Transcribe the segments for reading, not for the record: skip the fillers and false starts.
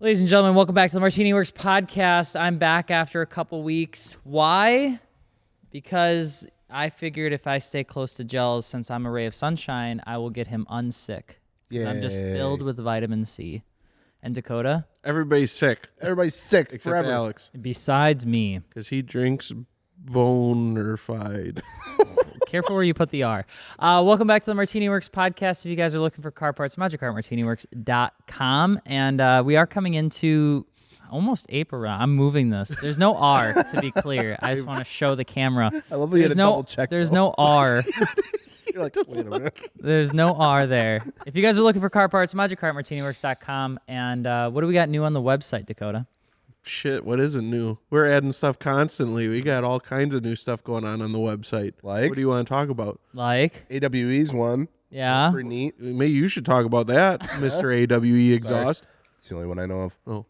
Ladies and gentlemen, welcome back to the Martini Works Podcast. I'm back after a couple weeks. Why? Because I figured if I stay close to Gels, since I'm a ray of sunshine, I will get him unsick. Yeah, I'm just filled with vitamin C. And Dakota? Everybody's sick. Everybody's sick except forever. Alex. Besides me. Because he drinks Bonerfied. Careful where you put the R. Welcome back to the Martini Works Podcast. If you guys are looking for car parts, MartiniWorks.com. And we are coming into almost April. I'm moving this. There's no R, to be clear. I just want to show the camera. I love when you had to double check. There's no R. You're like, wait a minute. There's no R there. If you guys are looking for car parts, MartiniWorks.com. And what do we got new on the website, Dakota? Shit, what isn't new? We're adding stuff constantly. We got all kinds of new stuff going on the website. Like? What do you want to talk about? Like? AWE's one. Yeah. Pretty neat. Maybe you should talk about that, Mr. AWE Exhaust. It's the only one I know of. Oh.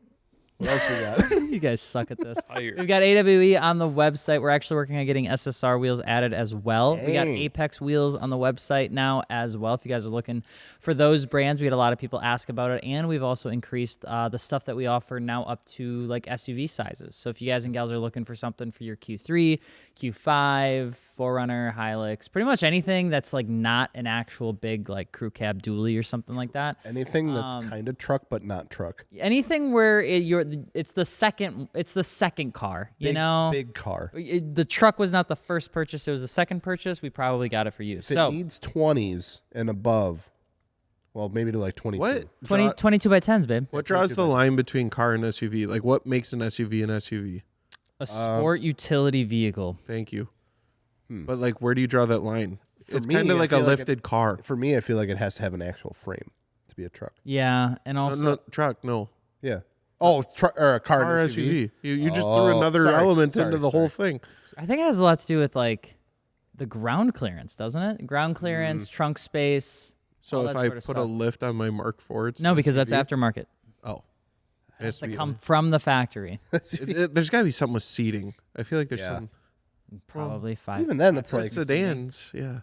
What else we got? You guys suck at this. We've got AWE on the website. We're actually working on getting SSR wheels added as well. Dang. We got Apex wheels on the website now as well. If you guys are looking for those brands, we had a lot of people ask about it. And we've also increased the stuff that we offer now up to like SUV sizes. So if you guys and gals are looking for something for your Q3, Q5, 4Runner, Hilux, pretty much anything that's like not an actual big like crew cab dually or something like that. Anything that's kind of truck but not truck. Anything where it's the second car, you know? Big car. The truck was not the first purchase, it was the second purchase. We probably got it for you. If it needs 20s and above, well, maybe to like 22. What? 22 by 10s, babe. What draws the line between car and SUV? Like, what makes an SUV an SUV? A sport utility vehicle. Thank you. But, like, where do you draw that line? It's me, kind of I like a feel like lifted car. For me, I feel like it has to have an actual frame to be a truck. Yeah, and also No, truck, no. Yeah. Oh, or a car Car and SUV. You just Oh, threw another element into the whole sorry. thing. I think it has a lot to do with like the ground clearance, doesn't it? Ground clearance, trunk space. So all if that I sort of put a stuff. lift on my Mark IV, it's No, an because that's SUV? aftermarket. Oh. It's to SUV. come from the factory. There's got to be something with seating. I feel like there's Yeah. some Probably 5. Even then, it's like sedans. Yeah.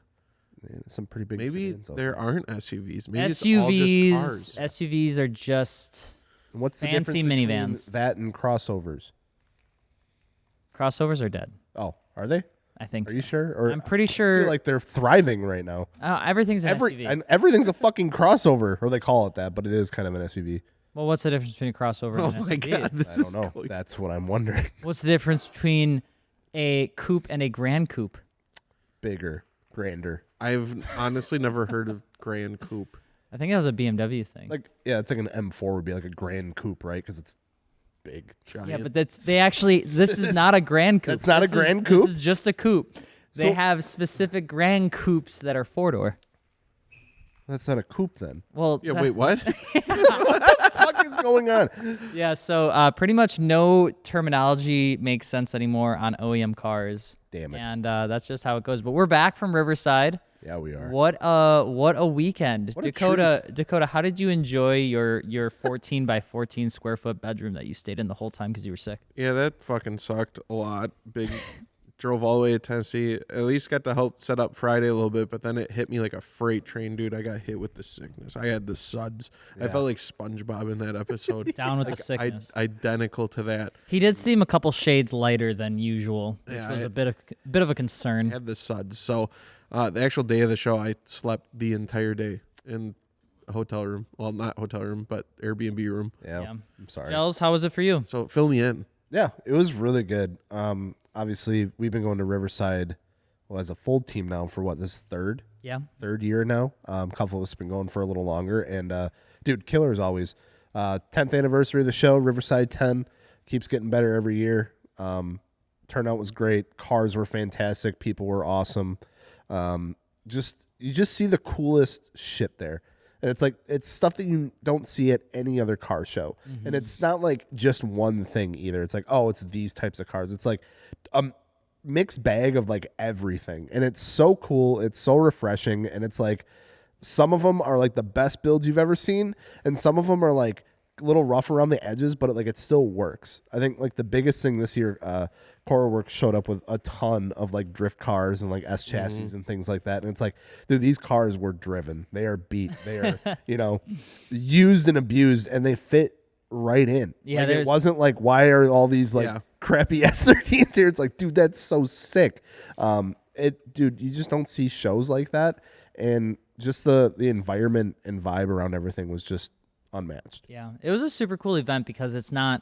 some pretty big Maybe sedans out there aren't SUVs. Maybe it's all SUVs, just cars. SUVs are just And what's the fancy difference between minivans. that and crossovers? crossovers are dead. Oh, are they? I think Are so. you sure? Or I'm pretty I sure feel like they're thriving right now. everything's an SUV. And everything's a fucking crossover, or they call it that, but it is kind of an SUV. Well, what's the difference between a crossover Oh and an my SUV? God, this I is don't know. going- That's what I'm wondering. What's the difference between a coupe and a grand coupe? Bigger, grander. I've honestly never heard of Grand Coupe. I think that was a BMW thing. Like, yeah, it's like an M4 would be like a Grand Coupe, right? Because it's big. Giant. yeah, but this is not a grand coupe. That's not a grand coupe? This is just a coupe. They So- have specific grand coupes that are 4-door. That's not a coupe then. Well, Yeah, wait, what? What the fuck is going on? yeah, so pretty much no terminology makes sense anymore on OEM cars. Damn it. And that's just how it goes. But we're back from Riverside. Yeah, we are. What a weekend. What a Dakota, how did you enjoy your 14 by 14 square foot bedroom that you stayed in the whole time because you were sick? Yeah, that fucking sucked a lot. Drove all the way to Tennessee. At least got to help set up Friday a little bit, but then it hit me like a freight train, dude. I got hit with the sickness. I had the suds. I felt like SpongeBob in that episode. Down with the sickness. Identical to that. He did seem a couple shades lighter than usual, which Yeah, was a bit of a concern. I had the suds. So the actual day of the show, I slept the entire day in a hotel room. Well, not hotel room, but Airbnb room. Yeah, Yeah. I'm sorry. Gels, how was it for you? So fill me in. Yeah, it was really good. Obviously, we've been going to Riverside, well, as a full team now for what, this third year now. A couple of us have been going for a little longer. And, dude, killer as always. 10th anniversary of the show, Riverside 10. Keeps getting better every year. Turnout was great. Cars were fantastic. People were awesome. You just see the coolest shit there. And it's stuff that you don't see at any other car show. Mm-hmm. And it's not like just one thing either. It's like, oh, it's these types of cars. It's like a mixed bag of like everything. And it's so cool. It's so refreshing. And it's like some of them are like the best builds you've ever seen. And some of them are like a little rough around the edges, but it still works. I think like the biggest thing this year, CoreWorks showed up with a ton of like drift cars and like S chassis and things like that. And it's like, dude, these cars were driven. They are beat. They are, used and abused, and they fit right in. Yeah, like, it wasn't like, why are all these like crappy S13s here? It's like, dude, that's so sick. Dude, you just don't see shows like that, and just the environment and vibe around everything was just unmatched. Yeah, it was a super cool event because it's not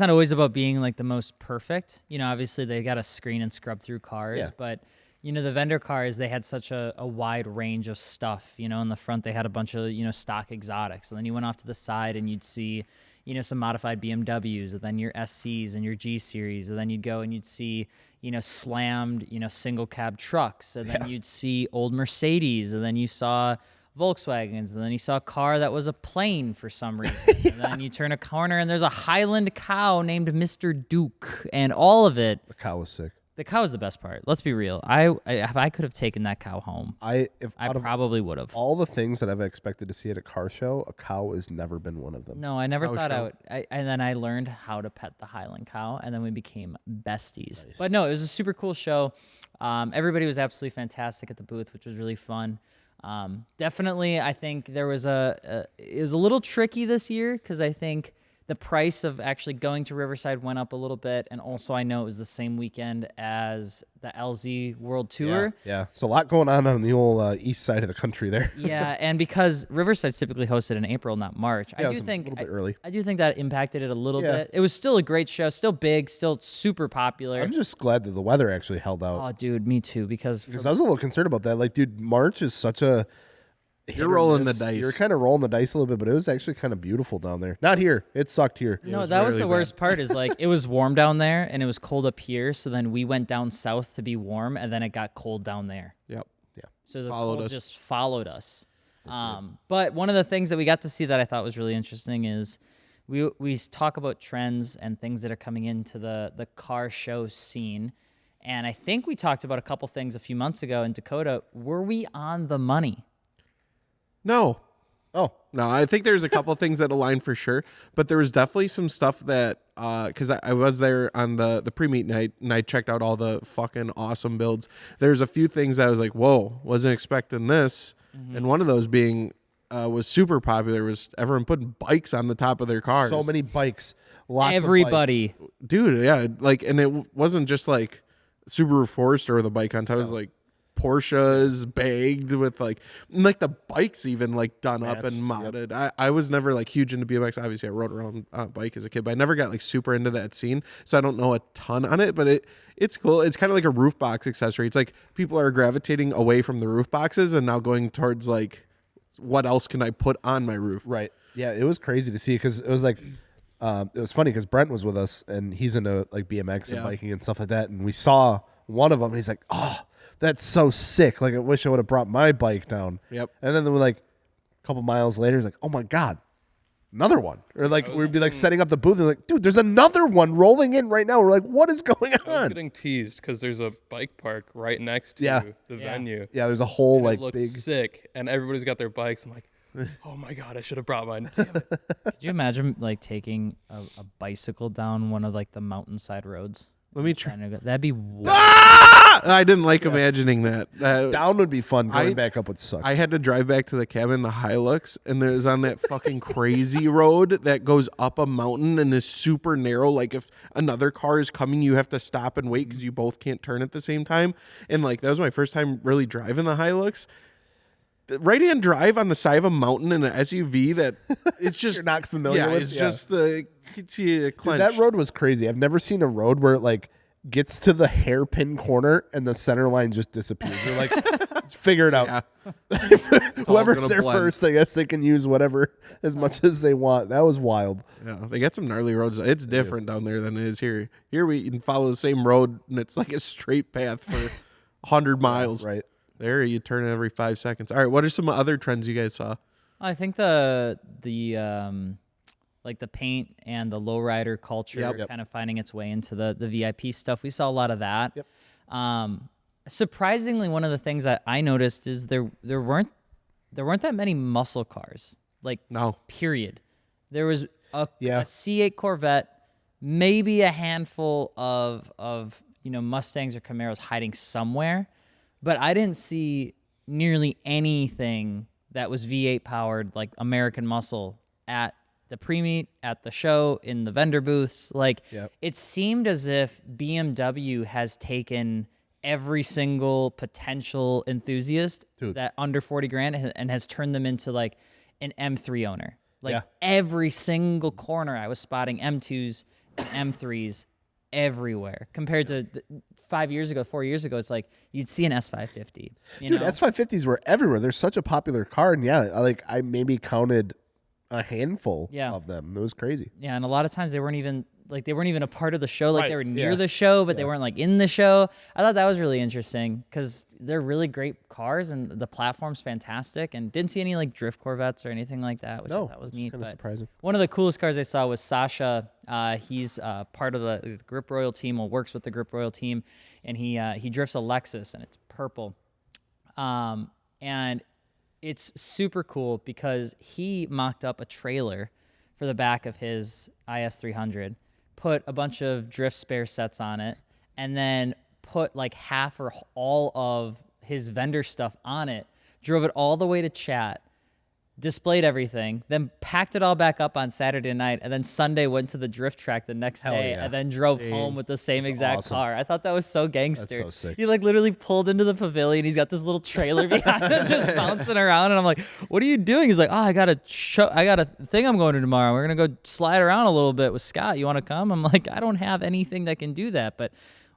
always about being like the most perfect. You know, obviously they got to screen and scrub through cars, but you know, the vendor cars, they had such a wide range of stuff. You know, in the front they had a bunch of, you know, stock exotics, and then you went off to the side and you'd see, you know, some modified BMWs, and then your SCs and your G series, and then you'd go and you'd see, you know, slammed, you know, single cab trucks, and then you'd see old Mercedes, and then you saw Volkswagens, and then you saw a car that was a plane for some reason, and then you turn a corner and there's a Highland cow named Mr. Duke, and all of it. The cow was sick. The cow is the best part. Let's be real. If I could have taken that cow home, I probably would have. All the things that I've expected to see at a car show, a cow has never been one of them. No, I never thought I would. And then I learned how to pet the Highland cow, and then we became besties. Nice. But no, it was a super cool show. Everybody was absolutely fantastic at the booth, which was really fun. Definitely, I think there was it was a little tricky this year because I think the price of actually going to Riverside went up a little bit, and also I know it was the same weekend as the LZ World Tour. Yeah. So a lot going on the old east side of the country there. Yeah, and because Riverside's typically hosted in April, not March, I do think a little bit early. I do think that impacted it a little bit. It was still a great show, still big, still super popular. I'm just glad that the weather actually held out. Oh, dude, me too. Because I was a little concerned about that. Like, dude, March is such a You're rolling the dice. You're kind of rolling the dice a little bit, but it was actually kind of beautiful down there. Not here. It sucked here. No, that was the worst part is like it was warm down there and it was cold up here. So then we went down south to be warm, and then it got cold down there. Yep. Yeah. So the cold just followed us. But one of the things that we got to see that I thought was really interesting is we talk about trends and things that are coming into the car show scene. And I think we talked about a couple things a few months ago in Dakota. Were we on the money? No. Oh. No, I think there's a couple things that align for sure, but there was definitely some stuff that, because I was there on the pre-meet night, and I checked out all the fucking awesome builds. There's a few things that I was like, whoa, wasn't expecting this. Mm-hmm. And one of those being, was super popular, was everyone putting bikes on the top of their cars. So many bikes. Lots Everybody. of bikes. Dude, yeah. Like, and it wasn't just like Subaru Forester with a bike on top. It was like Porsches bagged with like the bikes even like done up and modded. Yep. I was never like huge into BMX. Obviously I rode around a bike as a kid, but I never got like super into that scene, so I don't know a ton on it, but it's cool. It's kind of like a roof box accessory. It's like people are gravitating away from the roof boxes and now going towards like, what else can I put on my roof? Right. Yeah, it was crazy to see because it was like it was funny because Brent was with us and he's into like BMX and biking and stuff like that, and we saw one of them and he's like, oh, that's so sick. Like, I wish I would have brought my bike down. Yep. And then we're like, a couple miles later, he's like, oh my God, another one. Or like, we'd be like setting up the booth and like, dude, there's another one rolling in right now. We're like, what is going on? I was getting teased because there's a bike park right next to the venue. Yeah, there's a whole and like it looks big. sick. And everybody's got their bikes. I'm like, oh my God, I should have brought mine. Damn it. Could you imagine like taking a bicycle down one of like the mountainside roads? Let me try. That'd be wild. I didn't like imagining that. Down would be fun. Going back up would suck. I had to drive back to the cabin, the Hilux, and it was on that fucking crazy road that goes up a mountain and is super narrow. Like if another car is coming, you have to stop and wait because you both can't turn at the same time. And like that was my first time really driving the Hilux. The right-hand drive on the side of a mountain in an SUV that it's just You're not familiar with. It's just gets you clenched. Dude, that road was crazy. I've never seen a road where it like gets to the hairpin corner and the center line just disappears. They're like, figure it out. Yeah. Whoever's there first, I guess they can use whatever as much as they want. That was wild. Yeah, they got some gnarly roads. It's different down there than it is here. Here we can follow the same road and it's like a straight path for 100 miles. Right. There you turn it every 5 seconds. All right, what are some other trends you guys saw? I think the like the paint and the lowrider culture kind of finding its way into the VIP stuff. We saw a lot of that. Yep. Surprisingly, one of the things that I noticed is there weren't that many muscle cars. Like period. There was a C8 Corvette, maybe a handful of Mustangs or Camaros hiding somewhere, but I didn't see nearly anything that was V8 powered like American muscle at the pre-meet, at the show, in the vendor booths. Like, it seemed as if BMW has taken every single potential enthusiast that under 40 grand and has turned them into like an M3 owner. Like every single corner I was spotting M2s and M3s everywhere compared to 4 years ago, it's like you'd see an S550. Dude, S550s were everywhere. They're such a popular car. And I maybe counted a handful of them. It was crazy. Yeah, and a lot of times they weren't even a part of the show. Like they were near the show, but they weren't like in the show. I thought that was really interesting because they're really great cars and the platform's fantastic. And didn't see any like drift Corvettes or anything like that, which I thought was neat. Kind of surprising. One of the coolest cars I saw was Sasha. He's part of the Grip Royal team, or works with the Grip Royal team, and he drifts a Lexus, and it's purple. And it's super cool because he mocked up a trailer for the back of his IS300, put a bunch of drift spare sets on it, and then put like half or all of his vendor stuff on it, drove it all the way to chat, displayed everything, then packed it all back up on Saturday night, and then Sunday went to the drift track the next day, and then drove home with the same exact car. I thought that was so gangster. That's so sick. He like literally pulled into the pavilion. He's got this little trailer behind him just bouncing around, and I'm like, "What are you doing?" He's like, "Oh, I got a thing I'm going to tomorrow. We're gonna go slide around a little bit with Scott. You want to come?" I'm like, "I don't have anything that can do that, but."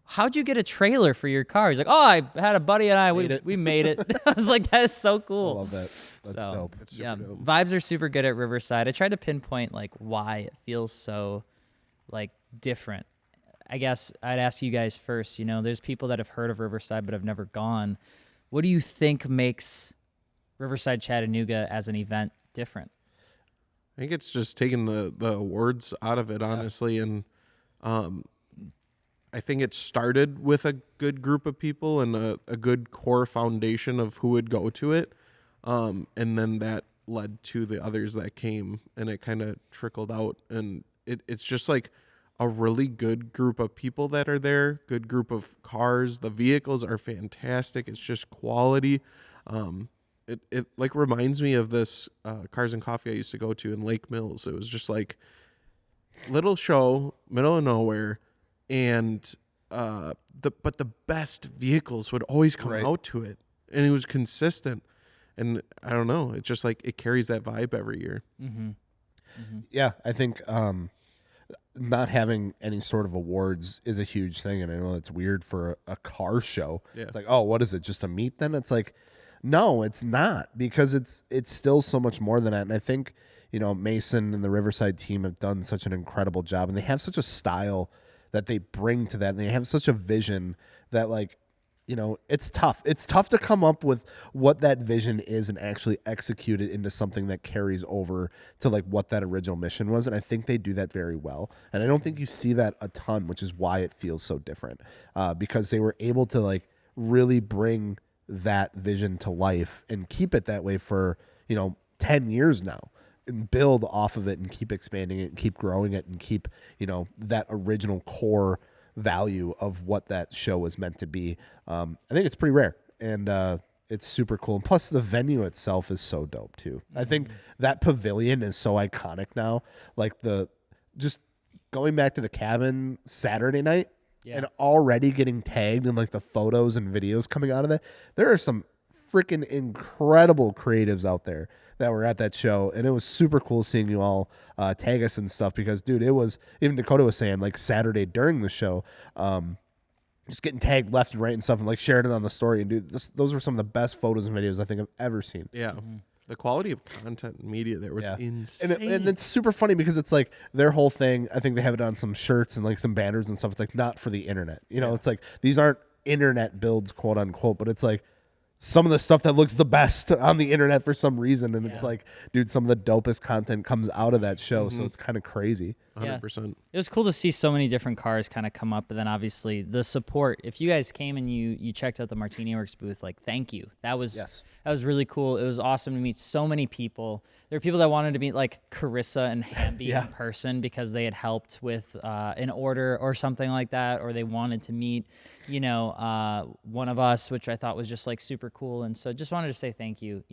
How'd you get a trailer for your car? He's like, "Oh, I had a buddy and I, we made it." I was like, that is so cool. I love that. That's dope. It's super dope. Vibes are super good at Riverside. I tried to pinpoint like why it feels so like different. I guess I'd ask you guys first. There's people that have heard of Riverside but have never gone. What do you think makes Riverside Chattanooga as an event different? I think it's just taking the awards out of it, honestly, and I think it started with a good group of people and a good core foundation of who would go to it. And then that led to the others that came, and it kind of trickled out. And it's just like a really good group of people that are there, good group of cars. The vehicles are fantastic. It's just quality. It like reminds me of this Cars and Coffee I used to go to in Lake Mills. It was just like little show, middle of nowhere. And but the best vehicles would always come out to it, and it was consistent. And I don't know, it's just like it carries that vibe every year. Yeah, I think not having any sort of awards is a huge thing, and I know it's weird for a car show. It's like, oh, what is it? Just a meet? Then it's like, no, it's not, because it's still so much more than that. And I think Mason and the Riverside team have done such an incredible job, and they have such a style that they bring to that, and they have such a vision that, like, it's tough. It's tough to come up with what that vision is and actually execute it into something that carries over to like what that original mission was. And I think they do that very well. And I don't think you see that a ton, which is why it feels so different, because they were able to like really bring that vision to life and keep it that way for 10 years now, and build off of it and keep expanding it and keep growing it and keep that original core value of what that show was meant to be. I think it's pretty rare, and it's super cool. And plus the venue itself is so dope too. I think that pavilion is so iconic now. Like just going back to the cabin Saturday night and already getting tagged in like the photos and videos coming out of that. There are some freaking incredible creatives out there that were at that show, and it was super cool seeing you all tag us and stuff, because dude, it was, even Dakota was saying, like Saturday during the show, just getting tagged left and right and stuff, and like sharing it on the story, and dude, those were some of the best photos and videos I think I've ever seen. The quality of content and media there was insane. And it's super funny because it's like their whole thing, I think they have it on some shirts and like some banners and stuff. It's like not for the internet, it's like these aren't internet builds, quote unquote, but it's like some of the stuff that looks the best on the internet for some reason. And it's like, dude, some of the dopest content comes out of that show. So it's kind of crazy. 100%. It was cool to see so many different cars kind of come up, and then obviously the support. If you guys came and you checked out the Martini Works booth, like, thank you. That was really cool. It was awesome to meet so many people. There were people that wanted to meet like Carissa and Hamby in person because they had helped with an order or something like that, or they wanted to meet, one of us, which I thought was just like super cool. And so just wanted to say thank you.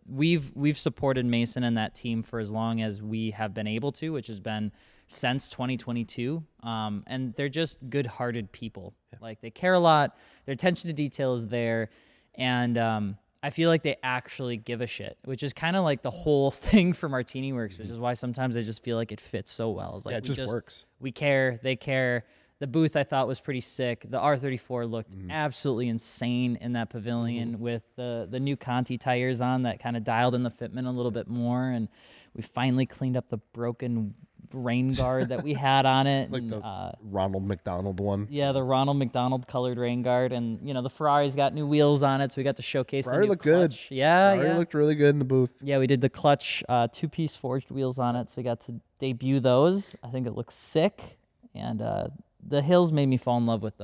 We've supported Mason and that team for as long as we have been able to, which has been since 2022. And they're just good-hearted people. Like, they care a lot. Their attention to detail is there. And I feel like they actually give a shit, which is kind of like the whole thing for Martini Works, which is why sometimes I just feel like it fits so well. It's like, it just works. We care. They care. The booth I thought was pretty sick. The R34 looked absolutely insane in that pavilion with the new Conti tires on that kind of dialed in the fitment a little bit more. And we finally cleaned up the broken rain guard that we had on it. Like and, the Ronald McDonald one. Yeah, the Ronald McDonald colored rain guard. And, the Ferrari's got new wheels on it, so we got to showcase the new looked clutch. good. Yeah, Ferrari looked really good in the booth. Yeah, we did the clutch two-piece forged wheels on it, so we got to debut those. I think it looks sick. And the hills made me fall in love with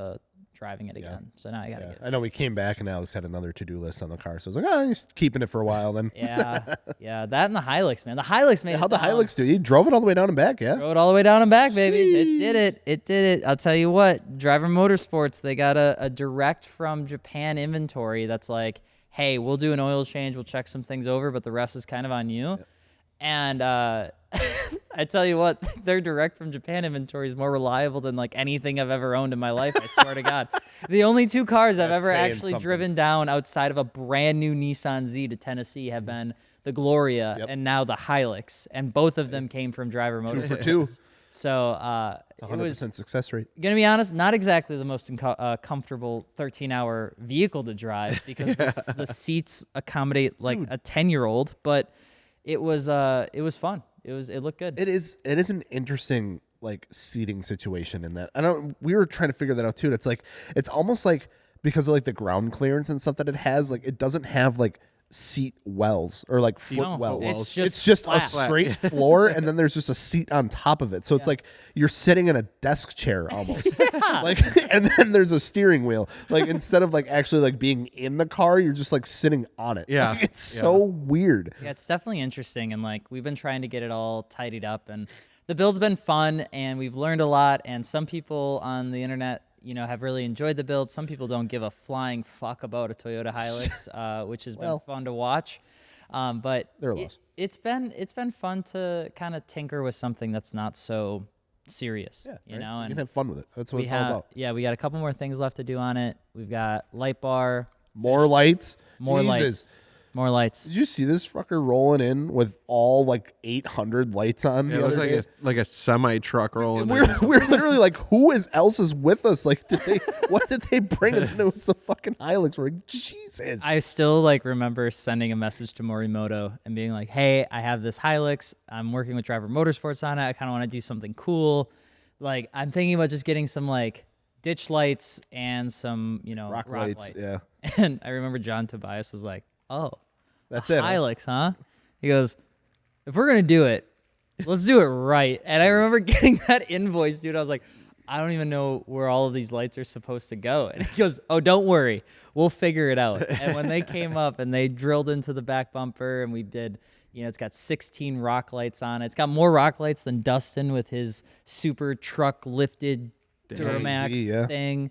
driving it again. So now I got to get it. I know we came back and Alex had another to-do list on the car. So I was like, he's keeping it for a while then. Yeah. That and the Hilux, man. The Hilux made How'd the Hilux do? You drove it all the way down and back, yeah? Drove it all the way down and back, baby. It did it. I'll tell you what, Driver Motorsports, they got a direct from Japan inventory that's like, hey, we'll do an oil change, we'll check some things over, but the rest is kind of on you. Yep. And I tell you what, their direct from Japan inventory is more reliable than like anything I've ever owned in my life. I swear to God. The only two cars I've ever actually driven down outside of a brand new Nissan Z to Tennessee have been the Gloria and now the Hilux. And both of them came from Driver Motorsports. 2 for 2. So it's 100% success rate. Gonna be honest, not exactly the most comfortable 13-hour vehicle to drive because the seats accommodate like a 10-year-old, but it was fun. It looked good. It is an interesting like seating situation in that. We were trying to figure that out too. It's almost like because of like the ground clearance and stuff that it has, like it doesn't have like seat wells or like foot wells. It's just a straight floor and then there's just a seat on top of it. So it's like you're sitting in a desk chair almost. Like and then there's a steering wheel. Like instead of like actually like being in the car, you're just like sitting on it. Yeah. Like, it's so weird. Yeah, it's definitely interesting and like we've been trying to get it all tidied up and the build's been fun and we've learned a lot and some people on the internet have really enjoyed the build. Some people don't give a flying fuck about a Toyota Hilux, which has been fun to watch. But it's been fun to kind of tinker with something that's not so serious, you know. And you can have fun with it. That's what it's all about. Yeah, we got a couple more things left to do on it. We've got light bar, more lights, more lights. Did you see this fucker rolling in with all like 800 lights on? Yeah, it looked like a semi truck rolling. We're literally like, who else is with us? Like, what did they bring? And it was a fucking Hilux. We're like, Jesus. I still like remember sending a message to Morimoto and being like, hey, I have this Hilux. I'm working with Driver Motorsports on it. I kind of want to do something cool. Like, I'm thinking about just getting some like ditch lights and some, rock lights. Yeah. And I remember John Tobias was like, oh, that's it. Hilux, huh? He goes, if we're going to do it, let's do it right. And I remember getting that invoice, dude. I was like, I don't even know where all of these lights are supposed to go. And he goes, oh, don't worry. We'll figure it out. And when they came up and they drilled into the back bumper and we did, it's got 16 rock lights on it. It's got more rock lights than Dustin with his super truck lifted Duramax thing.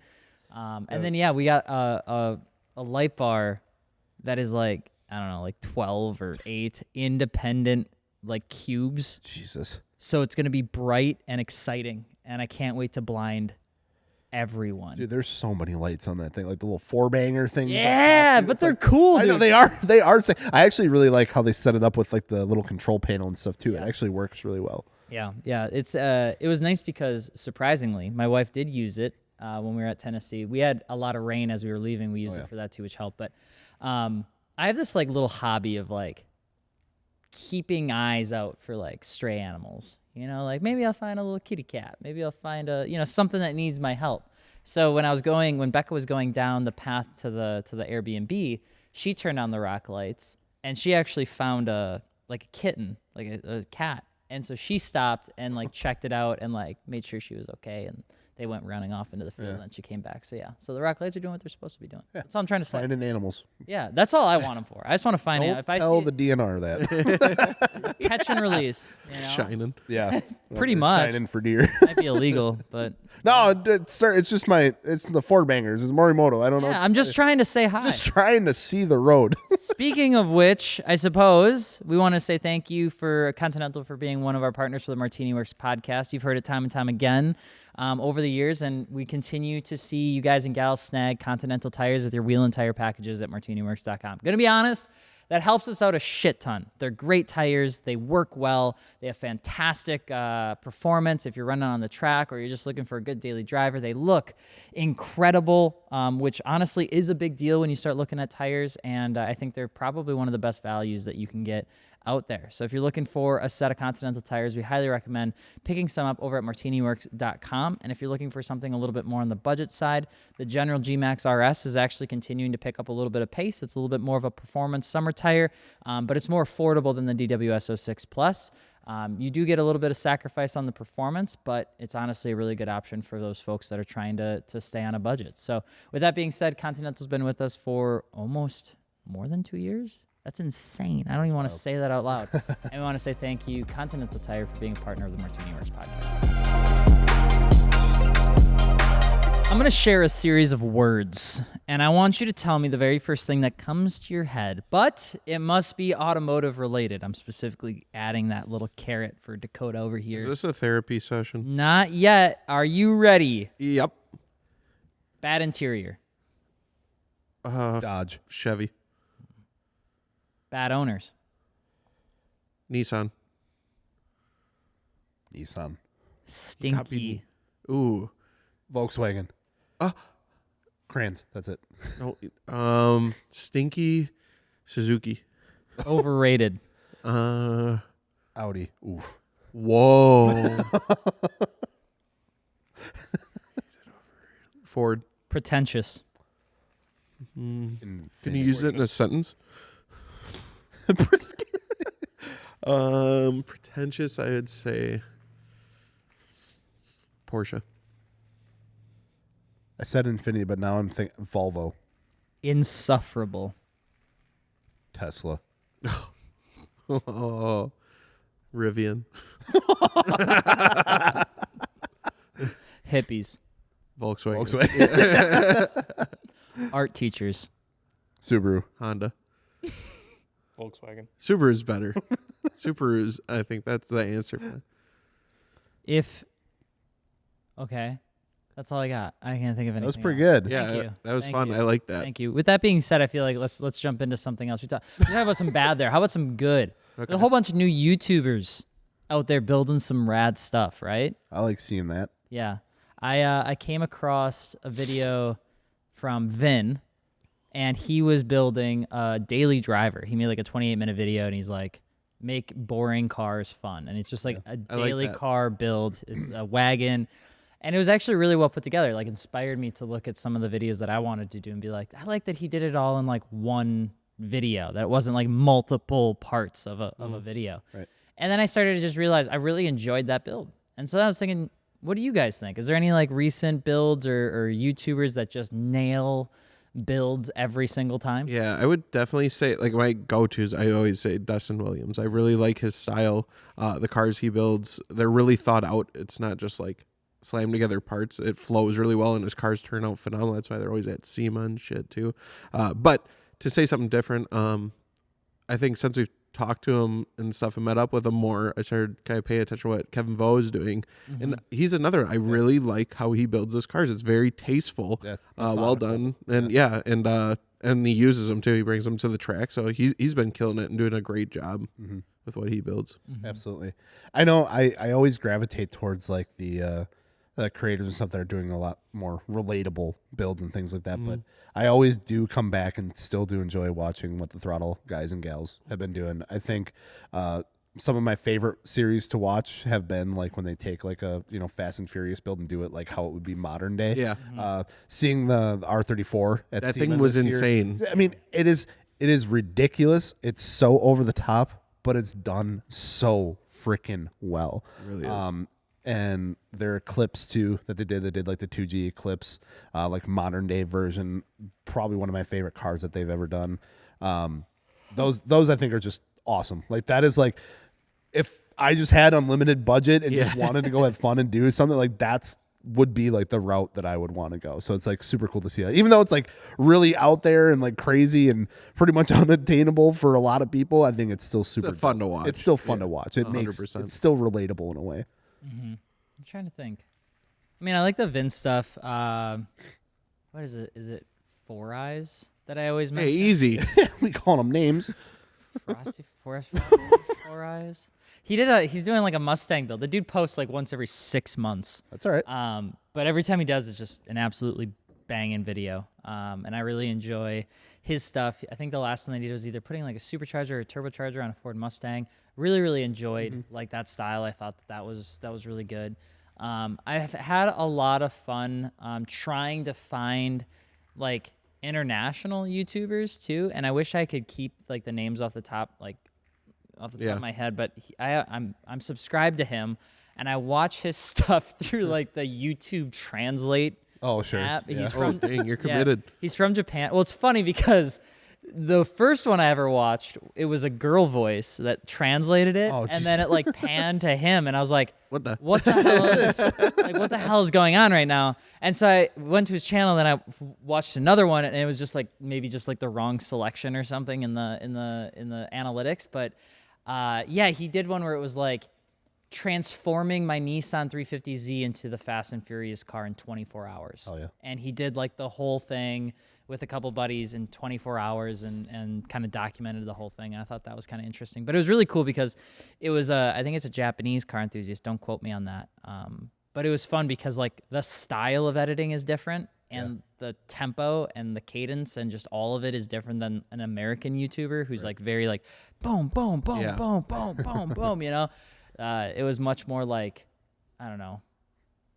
And then, we got a light bar that is like, I don't know, like 12 or 8 independent like cubes. Jesus. So it's going to be bright and exciting, and I can't wait to blind everyone. Dude, there's so many lights on that thing, like the little 4-banger things. Yeah, but they're cool, dude. I know they are. They are. I actually really like how they set it up with like the little control panel and stuff too. Yeah. It actually works really well. Yeah. It's it was nice because surprisingly, my wife did use it when we were at Tennessee. We had a lot of rain as we were leaving. We used it for that too, which helped. But I have this like little hobby of like keeping eyes out for like stray animals. Like maybe I'll find a little kitty cat. Maybe I'll find a something that needs my help. So when Becca was going down the path to the Airbnb, she turned on the rock lights and she actually found a kitten, like a cat. And so she stopped and like checked it out and like made sure she was okay. And they went running off into the field, and then she came back. So yeah, so the rock lights are doing what they're supposed to be doing. Yeah. That's all I'm trying to say. Finding animals. Yeah, that's all I want them for. I just want to find Don't it. If I tell see the DNR that. catch and release, Shining. Yeah, Pretty much. shining for deer. might be illegal, but No, sir, it's just it's the Ford bangers. It's Morimoto. I don't know. yeah, I'm just trying to say hi. Just trying to see the road. Speaking of which, I suppose we want to say thank you for Continental for being one of our partners for the MartiniWorks podcast. You've heard it time and time again over the years, and we continue to see you guys and gals snag Continental tires with your wheel and tire packages at MartiniWorks.com. Going to be honest, that helps us out a shit ton. They're great tires. They work well. They have fantastic performance if you're running on the track or you're just looking for a good daily driver. They look incredible, which honestly is a big deal when you start looking at tires, and I think they're probably one of the best values that you can get out there. So if you're looking for a set of Continental tires, we highly recommend picking some up over at MartiniWorks.com. And if you're looking for something a little bit more on the budget side, the General G-Max RS is actually continuing to pick up a little bit of pace. It's a little bit more of a performance summer tire, but it's more affordable than the DWS 06 Plus. You do get a little bit of sacrifice on the performance, but it's honestly a really good option for those folks that are trying to stay on a budget. So with that being said, Continental's been with us for almost more than 2 years. That's insane. I don't even want to say that out loud. And we want to say thank you, Continental Tire, for being a partner of the MartiniWorks podcast. I'm going to share a series of words, and I want you to tell me the very first thing that comes to your head, but it must be automotive related. I'm specifically adding that little carrot for Dakota over here. Is this a therapy session? Not yet. Are you ready? Yep. Bad interior. Dodge. Chevy. Bad owners. Nissan. Stinky. Ooh. Volkswagen. Crayons. That's it. No. Stinky. Suzuki. Overrated. Audi. Ooh. Whoa. Ford. Pretentious. Can you use it in a sentence? Pretentious, I would say Porsche. I said Infiniti, but now I'm thinking Volvo. Insufferable. Tesla. Oh, Rivian. Hippies. Volkswagen. Art teachers. Subaru. Honda. Volkswagen. Subaru's better. Subaru's, I think that's the answer. Okay. That's all I got. I can't think of anything. That was pretty else. good. Yeah, Thank you. that was Thank fun. you. I like that. Thank you. With that being said, I feel like let's jump into something else. We talk about some bad there. How about some good? Okay. There's a whole bunch of new YouTubers out there building some rad stuff, right? I like seeing that. Yeah. I came across a video from Vin, and he was building a daily driver. He made like a 28-minute video, and he's like, make boring cars fun. And it's just like a daily car build. It's a wagon. And it was actually really well put together. Like, inspired me to look at some of the videos that I wanted to do and be like, I like that he did it all in like one video, that it wasn't like multiple parts of a video. Right. And then I started to just realize I really enjoyed that build. And so I was thinking, what do you guys think? Is there any like recent builds or YouTubers that just nail builds every single time? Yeah, I would definitely say, like, my go-tos, I always say Dustin Williams. I really like his style. The cars he builds, they're really thought out. It's not just like slam together parts. It flows really well, and his cars turn out phenomenal. That's why they're always at SEMA and shit too. But to say something different, I think since we've talked to him and stuff and met up with him more, I started kind of paying attention to what Kevin Vo is doing. And he's another, I really like how he builds his cars. It's very tasteful, well done. And and he uses them too. He brings them to the track. So he's been killing it and doing a great job with what he builds. Absolutely. I know I always gravitate towards like the creators and stuff that are doing a lot more relatable builds and things like that. But I always do come back and still do enjoy watching what the Throttle guys and gals have been doing. I think some of my favorite series to watch have been like when they take like a Fast and Furious build and do it like how it would be modern day. Yeah. Seeing the R34 at That SEMA thing was this year, insane. I mean, it is ridiculous. It's so over the top, but it's done so freaking well. It really is. And their clips too that they did like the 2G Eclipse, like modern day version, probably one of my favorite cars that they've ever done. Those I think are just awesome. Like that is like, if I just had unlimited budget and just wanted to go have fun and do something, like that's would be like the route that I would want to go. So it's like super cool to see that, even though it's like really out there and like crazy and pretty much unattainable for a lot of people. I think it's still super fun to watch. It's still fun to watch. It 100%. it's still relatable in a way. I'm trying to think. I mean, I like the Vince stuff. What is it? Is it Four Eyes that I always mention? Hey, easy. We call them names. Frosty Forest Four Eyes. He's doing like a Mustang build. The dude posts like once every 6 months. That's all right. But every time he does, it's just an absolutely banging video. And I really enjoy his stuff. I think the last one they did was either putting like a supercharger or a turbocharger on a Ford Mustang. Really, really enjoyed like that style. I thought that was really good. I've had a lot of fun trying to find like international YouTubers too, and I wish I could keep like the names off the top of my head, but I'm subscribed to him, and I watch his stuff through like the YouTube Translate app. Yeah. He's from Dang, you're committed. he's from Japan. Well, it's funny because the first one I ever watched, it was a girl voice that translated it, and then it like panned to him, and I was like, What the hell is like what the hell is going on right now? And so I went to his channel, and then I watched another one, and it was just like maybe just like the wrong selection or something in the analytics. But he did one where it was like transforming my Nissan 350Z into the Fast and Furious car in 24 hours. Oh yeah. And he did like the whole thing with a couple buddies in 24 hours and kind of documented the whole thing. And I thought that was kind of interesting. But it was really cool because it was I think it's a Japanese car enthusiast. Don't quote me on that. But it was fun because like the style of editing is different, and the tempo and the cadence and just all of it is different than an American YouTuber who's like very like boom, boom, boom, boom, boom, boom, boom, you know? It was much more like, I don't know,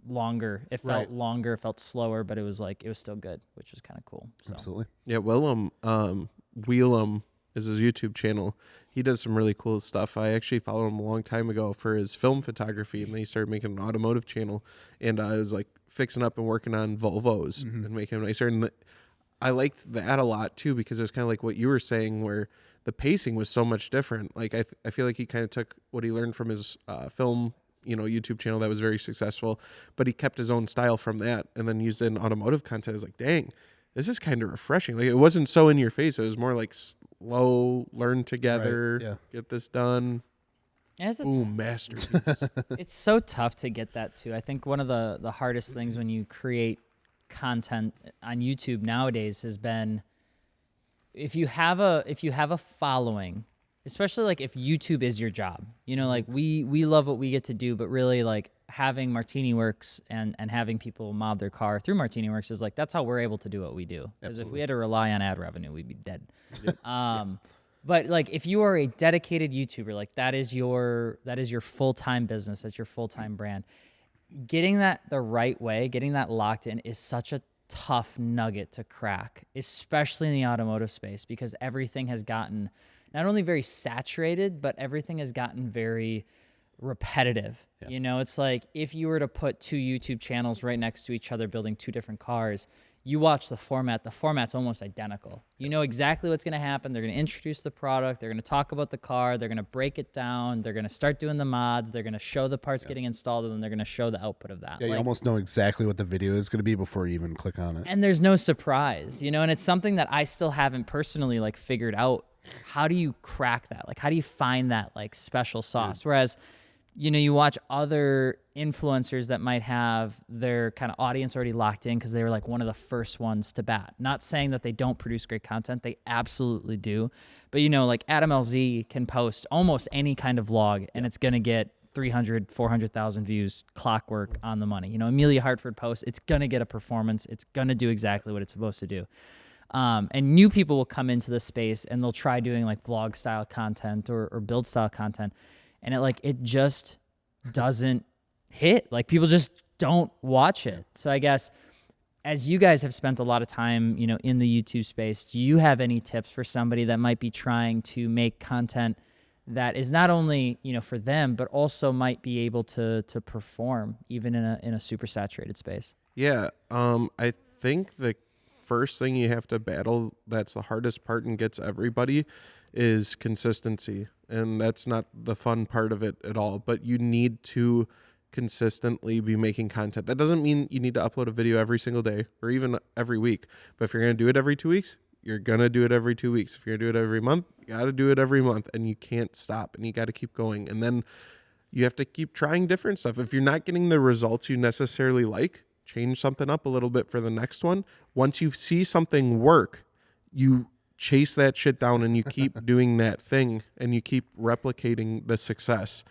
longer. It felt longer, it felt slower, but it was still good, which was kind of cool. So. Absolutely. Yeah, Willem is his YouTube channel. He does some really cool stuff. I actually followed him a long time ago for his film photography, and then he started making an automotive channel. And I was like fixing up and working on Volvos and making them nicer. And I liked that a lot too, because it was kind of like what you were saying, where the pacing was so much different. Like I feel like he kind of took what he learned from his film, YouTube channel that was very successful, but he kept his own style from that and then used it in automotive content. I was like, dang, this is kind of refreshing. Like it wasn't so in your face. It was more like slow, learn together, get this done. Boom, masterpiece. It's so tough to get that too. I think one of the hardest things when you create content on YouTube nowadays has been if you have a following, especially like if YouTube is your job, like we love what we get to do, but really like having Martini Works and having people mod their car through Martini Works is like, that's how we're able to do what we do. Because if we had to rely on ad revenue, we'd be dead. But like if you are a dedicated YouTuber, like that is your full-time business, that's your full-time brand. Getting that the right way, getting that locked in is such a tough nugget to crack, especially in the automotive space, because everything has gotten not only very saturated, but everything has gotten very repetitive. It's like if you were to put two YouTube channels right next to each other building two different cars, you watch the format's almost identical. You know exactly what's going to happen. They're going to introduce the product. They're going to talk about the car. They're going to break it down. They're going to start doing the mods. They're going to show the parts getting installed, and then they're going to show the output of that. Yeah, you almost know exactly what the video is going to be before you even click on it. And there's no surprise, and it's something that I still haven't personally like figured out. How do you crack that? Like, how do you find that like special sauce? Whereas, you watch other influencers that might have their kind of audience already locked in because they were like one of the first ones to bat. Not saying that they don't produce great content. They absolutely do. But, like Adam LZ can post almost any kind of vlog and it's going to get 300, 400,000 views, clockwork on the money. Amelia Hartford posts, it's going to get a performance. It's going to do exactly what it's supposed to do. And new people will come into the space and they'll try doing like vlog style content or build style content. And it just doesn't hit. Like people just don't watch it. So I guess as you guys have spent a lot of time, in the YouTube space, do you have any tips for somebody that might be trying to make content that is not only, for them, but also might be able to perform even in a super saturated space. Yeah. I think the first thing you have to battle that's the hardest part and gets everybody is consistency. And that's not the fun part of it at all, but you need to consistently be making content. That doesn't mean you need to upload a video every single day or even every week. But if you're going to do it every 2 weeks, you're going to do it every 2 weeks. If you're going to do it every month, you got to do it every month, and you can't stop, and you got to keep going. And then you have to keep trying different stuff. If you're not getting the results you necessarily like, change something up a little bit for the next one. Once you see something work, you chase that shit down and you keep doing that thing and you keep replicating the success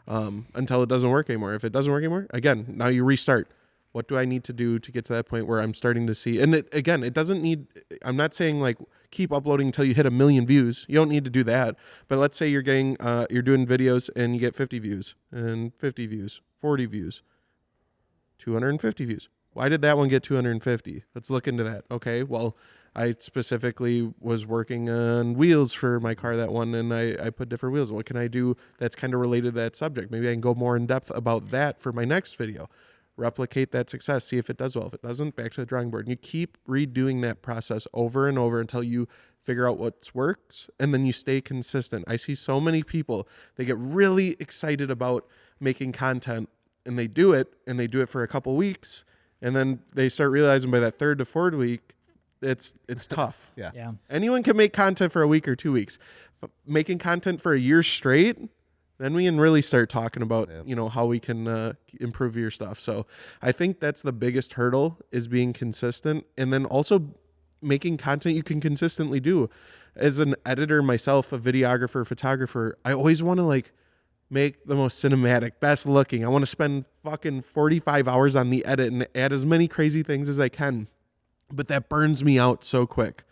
until it doesn't work anymore. If it doesn't work anymore, again, now you restart. What do I need to do to get to that point where I'm starting to see? And it doesn't need, I'm not saying like keep uploading until you hit 1 million views. You don't need to do that. But let's say you're doing videos and you get 50 views and 50 views, 40 views, 250 views. Why did that one get 250? Let's look into that. Okay, well, I specifically was working on wheels for my car that one, and I put different wheels. What can I do that's kind of related to that subject? Maybe I can go more in depth about that for my next video. Replicate that success, see if it does well. If it doesn't, back to the drawing board. And you keep redoing that process over and over until you figure out what works, and then you stay consistent. I see so many people, they get really excited about making content, and they do it for a couple weeks, and then they start realizing by that third to fourth week, it's tough. Yeah. Anyone can make content for a week or 2 weeks. But making content for a year straight, then we can really start talking about, how we can improve your stuff. So I think that's the biggest hurdle is being consistent, and then also making content you can consistently do. As an editor myself, a videographer, photographer, I always want to make the most cinematic, best looking. I want to spend fucking 45 hours on the edit and add as many crazy things as I can. But that burns me out so quick.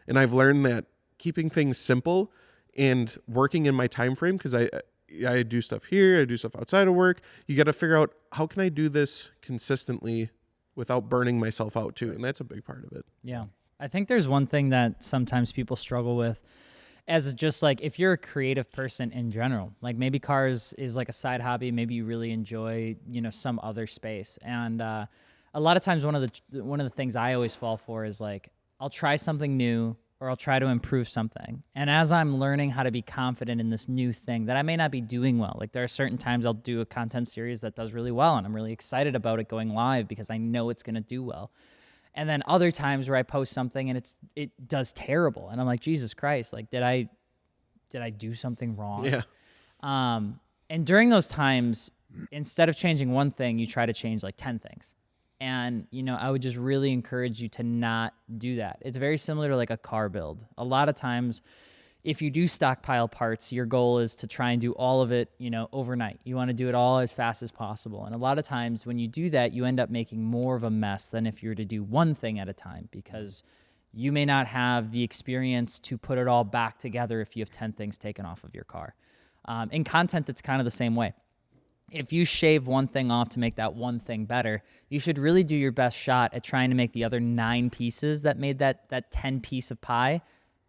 And I've learned that keeping things simple and working in my time frame, because I do stuff here, I do stuff outside of work. You got to figure out, how can I do this consistently without burning myself out too? And that's a big part of it. Yeah. I think there's one thing that sometimes people struggle with as just if you're a creative person in general, maybe cars is a side hobby, maybe you really enjoy, some other space. And a lot of times one of the things I always fall for is I'll try something new, or I'll try to improve something. And as I'm learning how to be confident in this new thing that I may not be doing well, there are certain times I'll do a content series that does really well, and I'm really excited about it going live because I know it's going to do well. And then other times where I post something and it does terrible, and I'm like, Jesus Christ, did I do something wrong? Yeah. And during those times, instead of changing one thing, you try to change 10 things. And, I would just really encourage you to not do that. It's very similar to a car build. A lot of times, if you do stockpile parts, your goal is to try and do all of it, overnight. You want to do it all as fast as possible. And a lot of times when you do that, you end up making more of a mess than if you were to do one thing at a time, because you may not have the experience to put it all back together if you have 10 things taken off of your car. In content, it's kind of the same way. If you shave one thing off to make that one thing better, you should really do your best shot at trying to make the other 9 pieces that made that 10 piece of pie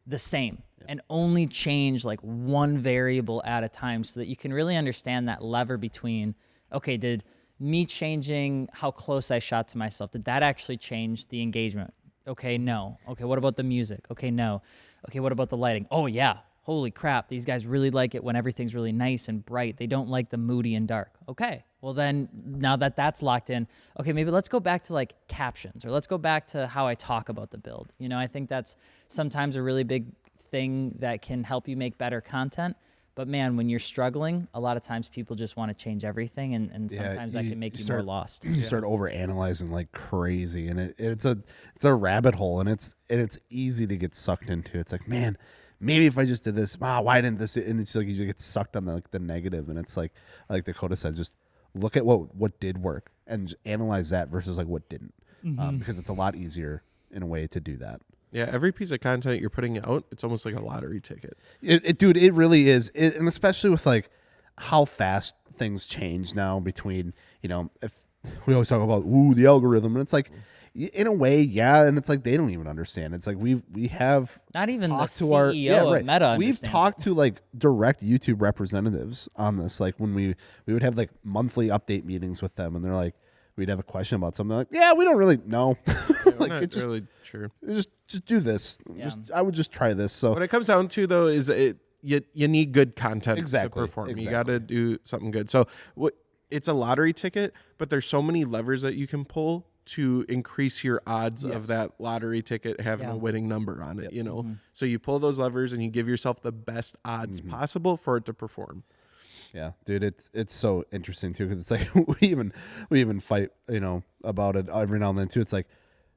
the same, and only change one variable at a time so that you can really understand that lever between, okay, did me changing how close I shot to myself, did that actually change the engagement? Okay, no. Okay, what about the music? Okay, no. Okay, what about the lighting? Oh, yeah. Holy crap, these guys really like it when everything's really nice and bright. They don't like the moody and dark. Okay, well then, now that that's locked in, okay, maybe let's go back to captions, or let's go back to how I talk about the build. I think that's sometimes a really big thing that can help you make better content. But man, when you're struggling, a lot of times people just want to change everything, and sometimes that can make you more lost. You start over analyzing like crazy, and it's a rabbit hole, and it's easy to get sucked into. It's man, maybe if I just did this, why didn't this? And it's you get sucked on the negative, and it's like Dakota said, just look at what did work and just analyze that versus what didn't, because it's a lot easier in a way to do that. Yeah, every piece of content you're putting out, it's almost like a lottery ticket. Dude, it really is, and especially with how fast things change now. Between if we always talk about the algorithm, and it's in a way, yeah, and it's like they don't even understand. It's like we have not even the talked to CEO of Meta. We've talked to like direct YouTube representatives on this. Like when we would have like monthly update meetings with them, and they're like, we'd have a question about something. Like, yeah, we don't really know. Like not it's just really true. Just do this. Yeah. I would just try this. So What it comes down to though is you need good content to perform. Exactly. You got to do something good. So it's a lottery ticket, but there's so many levers that you can pull to increase your odds of that lottery ticket having a winning number on it, you know? So you pull those levers and you give yourself the best odds possible for it to perform. yeah, dude, it's so interesting too, because it's like we even fight, you know, about it every now and then too. It's like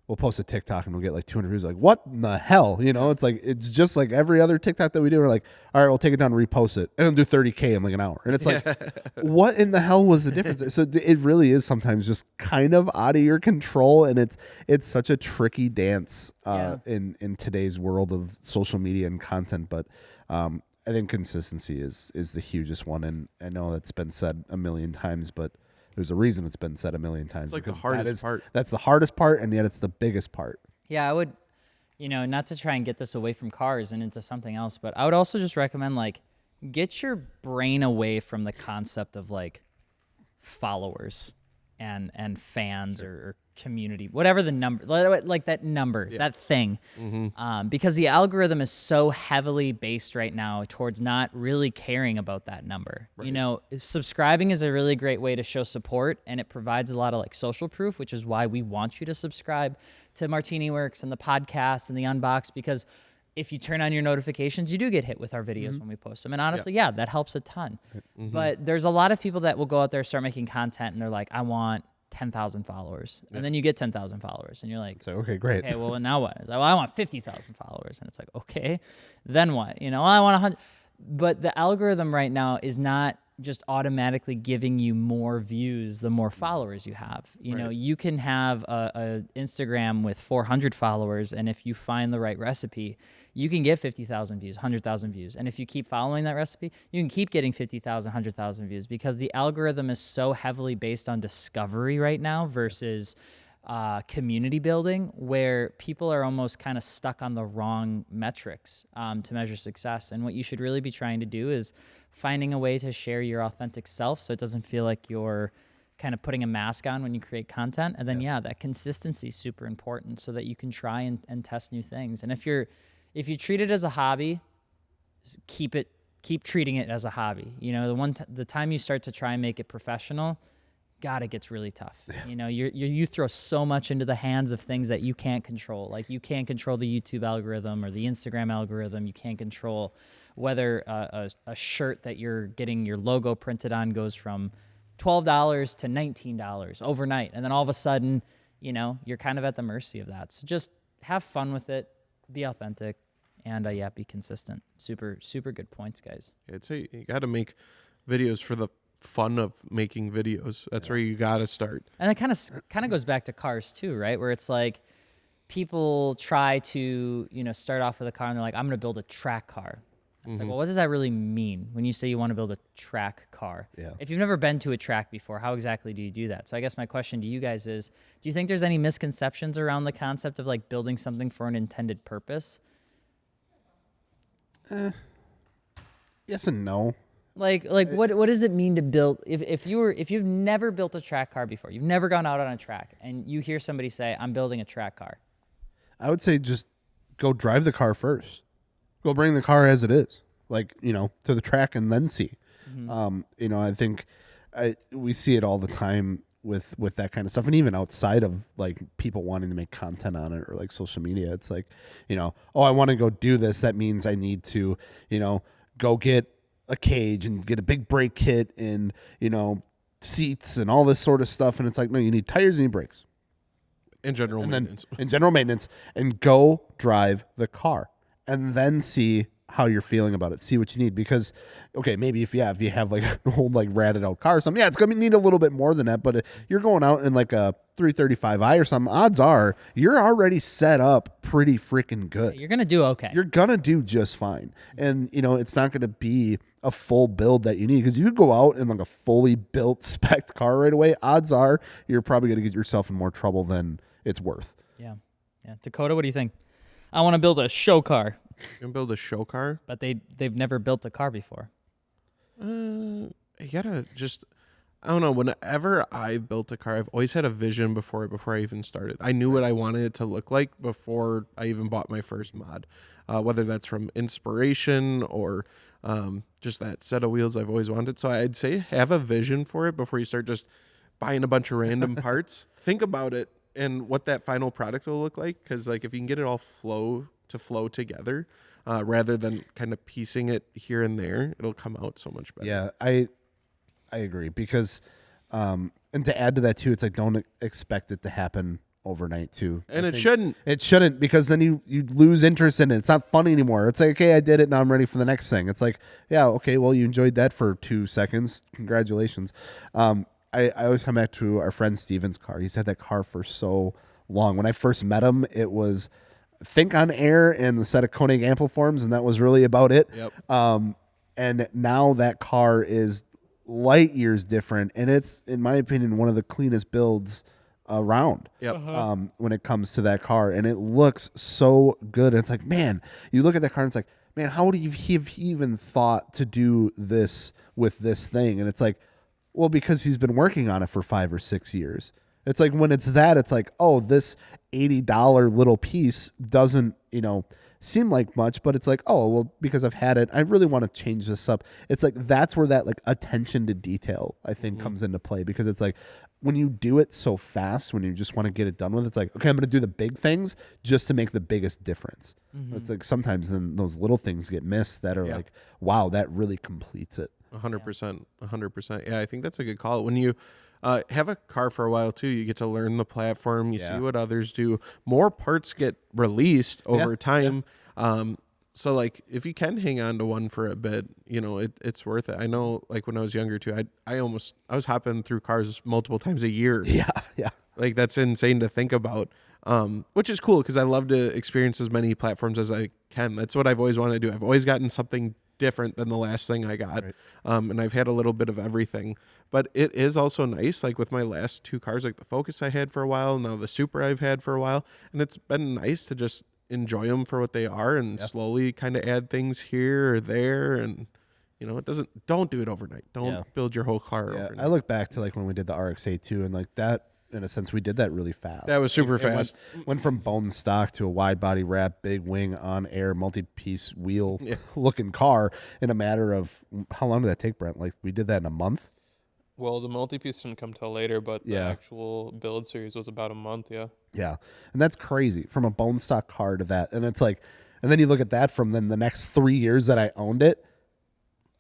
we'll post a TikTok and we'll get like 200 views. Like, what in the hell? You know, it's like it's just like every other TikTok that we do. We're like, all right, we'll take it down and repost it, and it'll do 30K in like an hour. And it's like, what in the hell was the difference? So it really is sometimes just kind of out of your control, and it's such a tricky dance in today's world of social media and content. But I think consistency is the hugest one, and I know that's been said a million times, but there's a reason it's been said a million times. It's like the hardest part. That's the hardest part, and yet it's the biggest part. Yeah, I would, you know, not to try and get this away from cars and into something else, but I would also just recommend, like, get your brain away from the concept of, like, followers and fans or community, whatever the number, like that number, that thing. Because the algorithm is so heavily based right now towards not really caring about that number. You know, subscribing is a really great way to show support, and it provides a lot of like social proof, which is why we want you to subscribe to Martini Works and the podcast and the unbox, because if you turn on your notifications, you do get hit with our videos when we post them. And honestly, that helps a ton. But there's a lot of people that will go out there, start making content, and they're like, I want 10,000 followers. And then you get 10,000 followers, and you're like, So, okay, great. okay, well, now what? It's like, well, I want 50,000 followers. And it's like, okay, then what? You know, well, I want 100. But the algorithm right now is not just automatically giving you more views the more followers you have. You know, you can have a Instagram with 400 followers, and if you find the right recipe, you can get 50,000 views, 100,000 views. And if you keep following that recipe, you can keep getting 50,000, 100,000 views, because the algorithm is so heavily based on discovery right now versus community building, where people are almost kind of stuck on the wrong metrics to measure success. And what you should really be trying to do is finding a way to share your authentic self, so it doesn't feel like you're kind of putting a mask on when you create content. And then, that consistency is super important, so that you can try and test new things. And if you treat it as a hobby, keep treating it as a hobby. You know, the time you start to try and make it professional, God, it gets really tough. You know, you throw so much into the hands of things that you can't control. Like, you can't control the YouTube algorithm or the Instagram algorithm. You can't control whether a shirt that you're getting your logo printed on goes from $12 to $19 overnight. And then all of a sudden, you know, you're kind of at the mercy of that. So just have fun with it, be authentic, and be consistent. Super, super good points, guys. I'd say you got to make videos for the fun of making videos. That's where you got to start. And it kind of goes back to cars too, right? Where it's like people try to, you know, start off with a car and they're like, I'm going to build a track car. It's like, well, what does that really mean when you say you want to build a track car? Yeah. If you've never been to a track before, how exactly do you do that? So I guess my question to you guys is, do you think there's any misconceptions around the concept of like building something for an intended purpose? Yes and no. Like what does it mean to build, if you've never built a track car before, you've never gone out on a track, and you hear somebody say, I'm building a track car. I would say just go drive the car first. Go bring the car as it is, like, you know, to the track, and then see. You know, I think we see it all the time with that kind of stuff, and even outside of like people wanting to make content on it or like social media. It's like, you know, oh, I want to go do this. That means I need to, you know, go get a cage and get a big brake kit and, you know, seats and all this sort of stuff. And it's like, no, you need tires and you need brakes. And general maintenance. And general maintenance, and go drive the car and then see how you're feeling about it. See what you need, because, okay, maybe if you have like an old, like ratted out car or something, it's going to need a little bit more than that. But if you're going out in like a 335i or something, odds are you're already set up pretty freaking good. You're going to do okay. You're going to do just fine. And, you know, it's not going to be a full build that you need, because you go out in like a fully built spec car right away, odds are you're probably going to get yourself in more trouble than it's worth. Yeah. Dakota, what do you think? I want to build a show car. You can build a show car, but they've never built a car before. You gotta just, I don't know. Whenever I've built a car, I've always had a vision before I even started. I knew what I wanted it to look like before I even bought my first mod. Whether that's from inspiration or just that set of wheels I've always wanted. So I'd say have a vision for it before you start just buying a bunch of random parts. Think about it and what that final product will look like. Because like if you can get it all flow together, rather than kind of piecing it here and there, it'll come out so much better. Yeah, I agree because, and to add to that too, it's like don't expect it to happen overnight too. And it shouldn't. It shouldn't, because then you lose interest in it. It's not funny anymore. It's like, okay, I did it, now I'm ready for the next thing. It's like, yeah, okay, well, you enjoyed that for 2 seconds. Congratulations. I always come back to our friend Steven's car. He's had that car for so long. When I first met him, it was Think on Air and the set of Koenig Ampliforms, and that was really about it. Yep. And now that car is light years different, and it's, in my opinion, one of the cleanest builds around. Yep. When it comes to that car, and it looks so good. And it's like, man, you look at that car and it's like, man, how would he have even thought to do this with this thing? And it's like, well, because he's been working on it for 5 or 6 years. It's like when it's that, it's like, oh, this $80 little piece doesn't, seem like much, but it's like, oh, well, because I've had it, I really want to change this up. It's like that's where that like attention to detail, I think, comes into play, because it's like when you do it so fast, when you just want to get it done with, it's like, okay, I'm going to do the big things just to make the biggest difference. It's like sometimes then those little things get missed that are like, wow, that really completes it. 100%. 100%. Yeah, I think that's a good call. When you have a car for a while too, you get to learn the platform. You see what others do. More parts get released over time. So like if you can hang on to one for a bit, it's worth it. I know, like when I was younger too, I was hopping through cars multiple times a year. Yeah. Like that's insane to think about. Which is cool because I love to experience as many platforms as I can. That's what I've always wanted to do. I've always gotten something different than the last thing I got. Right. And I've had a little bit of everything, but it is also nice. Like with my last 2 cars, like the Focus I had for a while, now the Super I've had for a while, and it's been nice to just enjoy them for what they are and slowly kind of add things here or there. And don't do it overnight. Don't build your whole car overnight. I look back to like when we did the RX-8 too, and like that, in a sense, we did that really fast. That was super fast. Went from bone stock to a wide body wrap, big wing, on air, multi-piece wheel looking car in a matter of, how long did that take, Brent? Like we did that in a month? Well, the multi-piece didn't come till later, but the actual build series was about a month, Yeah, and that's crazy, from a bone stock car to that. And it's like, and then you look at that from then the next 3 years that I owned it,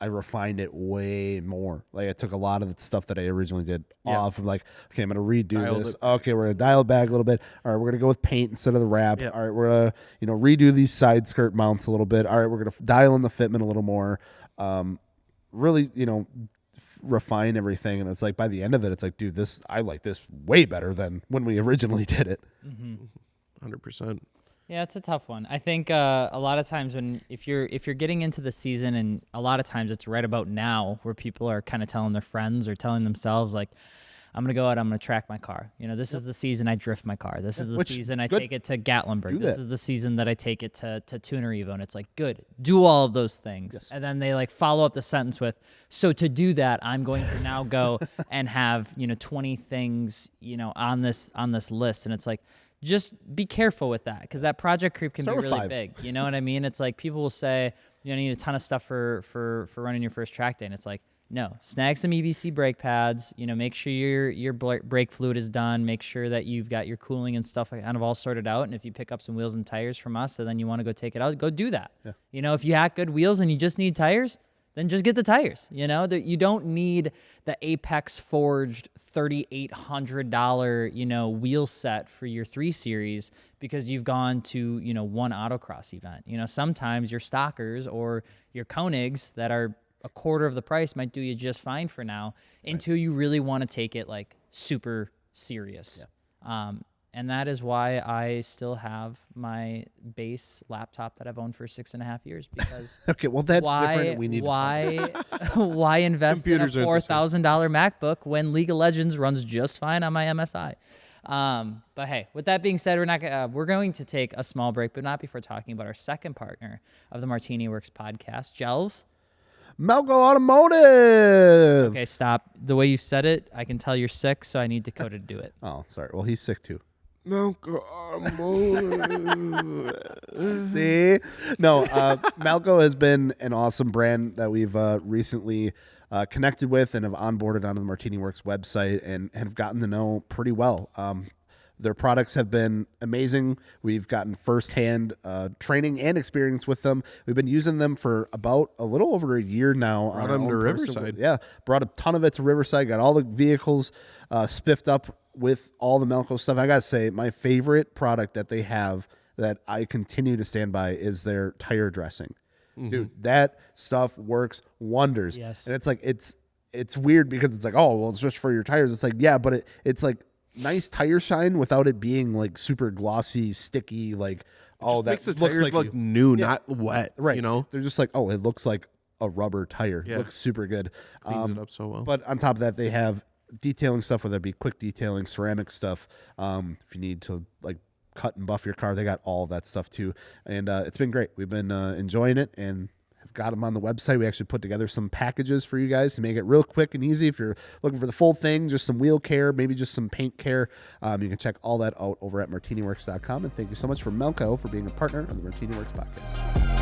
I refined it way more. Like I took a lot of the stuff that I originally did off. I'm like, okay, I'm going to redo this. Okay, we're going to dial it back a little bit. All right, we're going to go with paint instead of the wrap. All right, we're going to, redo these side skirt mounts a little bit. All right, we're going to dial in the fitment a little more. Really, refine everything. And it's like by the end of it, it's like, dude, I like this way better than when we originally did it. 100%. Yeah, it's a tough one. I think a lot of times if you're getting into the season, and a lot of times it's right about now where people are kind of telling their friends or telling themselves like, I'm going to go out, I'm going to track my car. This is the season I drift my car. This is the season I take it to Gatlinburg. This is the season that I take it to Tuner Evo. And it's like, good, do all of those things. Yes. And then they like follow up the sentence with, so to do that, I'm going to now go and have, 20 things, on this list. And it's like, just be careful with that, because that project creep can be really big. You know what I mean? It's like people will say, you need a ton of stuff for running your first track day. And it's like, no, snag some EBC brake pads, make sure your brake fluid is done, make sure that you've got your cooling and stuff kind of all sorted out. And if you pick up some wheels and tires from us and then you want to go take it out, go do that. Yeah. If you hack good wheels and you just need tires, then just get the tires. You don't need the Apex forged $3,800, wheel set for your 3 Series because you've gone to, one autocross event. Sometimes your stockers or your Koenigs that are a quarter of the price might do you just fine for now until you really want to take it like super serious. Yeah. And that is why I still have my base laptop that I've owned for 6.5 years, because okay, well that's different. We need why invest in a $4,000 MacBook when League of Legends runs just fine on my MSI? But hey, with that being said, we're going to take a small break, but not before talking about our second partner of the Martini Works podcast, Gels. Malco Automotive. Okay, stop. The way you said it, I can tell you're sick, so I need Dakota to do it. Oh, sorry. Well, he's sick too. Malco Automotive. See? No, Malco has been an awesome brand that we've recently connected with and have onboarded onto the Martini Works website and have gotten to know pretty well. Their products have been amazing. We've gotten firsthand training and experience with them. We've been using them for about a little over a year now. Brought them to Riverside. Yeah, brought a ton of it to Riverside. Got all the vehicles spiffed up with all the Malco stuff. I got to say, my favorite product that they have that I continue to stand by is their tire dressing. Mm-hmm. Dude, that stuff works wonders. Yes. And it's like, it's weird because it's like, oh, well, it's just for your tires. It's like, yeah, but it's like nice tire shine without it being like super glossy, sticky, like, oh, that makes the looks tires like look new, not wet. Right. You know? They're just like, oh, it looks like a rubber tire. Yeah. It looks super good. Cleans it up so well. But on top of that, they have detailing stuff, whether it be quick detailing, ceramic stuff. If you need to like cut and buff your car, they got all of that stuff too. And it's been great. We've been enjoying it and have got them on the website. We actually put together some packages for you guys to make it real quick and easy. If you're looking for the full thing, just some wheel care, maybe just some paint care, you can check all that out over at MartiniWorks.com. And thank you so much for Malco for being a partner of the Martini Works podcast.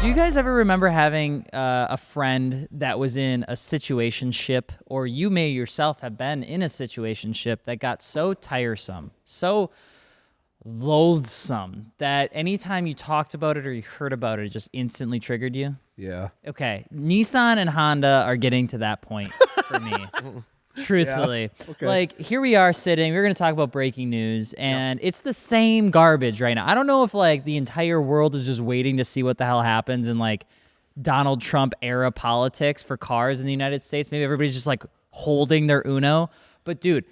Do you guys ever remember having a friend that was in a situationship, or you may yourself have been in a situationship that got so tiresome, so loathsome, that anytime you talked about it or you heard about it, it just instantly triggered you? Yeah. Okay, Nissan and Honda are getting to that point for me. Truthfully. Yeah. Okay. Like, here we are sitting, we're going to talk about breaking news, and it's the same garbage right now. I don't know if, like, the entire world is just waiting to see what the hell happens in, like, Donald Trump era politics for cars in the United States. Maybe everybody's just, like, holding their Uno. But, dude,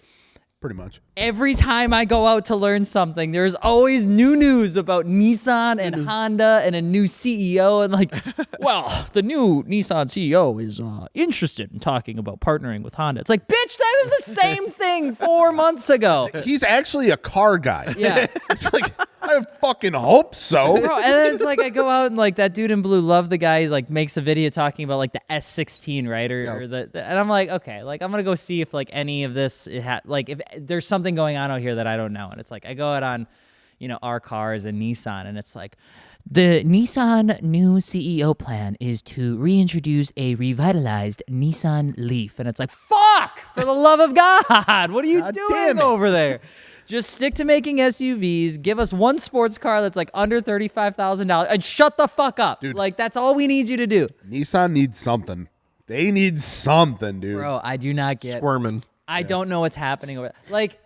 pretty much every time I go out to learn something, there's always new news about Nissan and Honda and a new CEO. And like, well, the new Nissan CEO is interested in talking about partnering with Honda. It's like, bitch, that was the same thing 4 months ago. He's actually a car guy. Yeah. It's like, I fucking hope so. Bro, and then it's like I go out and like that dude in blue, love the guy, like makes a video talking about like the S16, right? Or and I'm like, okay, like I'm gonna go see if like any of this like if there's something going on out here that I don't know. And it's like I go out on, our cars and Nissan, and it's like the Nissan new CEO plan is to reintroduce a revitalized Nissan Leaf, and it's like, fuck, for the love of God, what are you doing over there? Just stick to making SUVs. Give us one sports car that's like under $35,000 and shut the fuck up. Dude. Like, that's all we need you to do. Nissan needs something. They need something, dude. Bro, I do not get... Squirming. I don't know what's happening over... Like,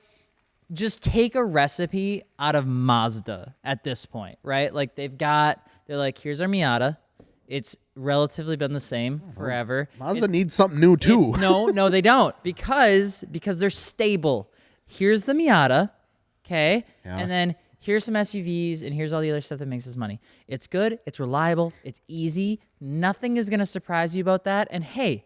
just take a recipe out of Mazda at this point, right? Like, they're like, here's our Miata. It's relatively been the same forever. Mazda needs something new, too. No, they don't. Because they're stable. Here's the Miata, okay? Yeah. And then here's some SUVs, and here's all the other stuff that makes us money. It's good, it's reliable, it's easy. Nothing is going to surprise you about that. And hey,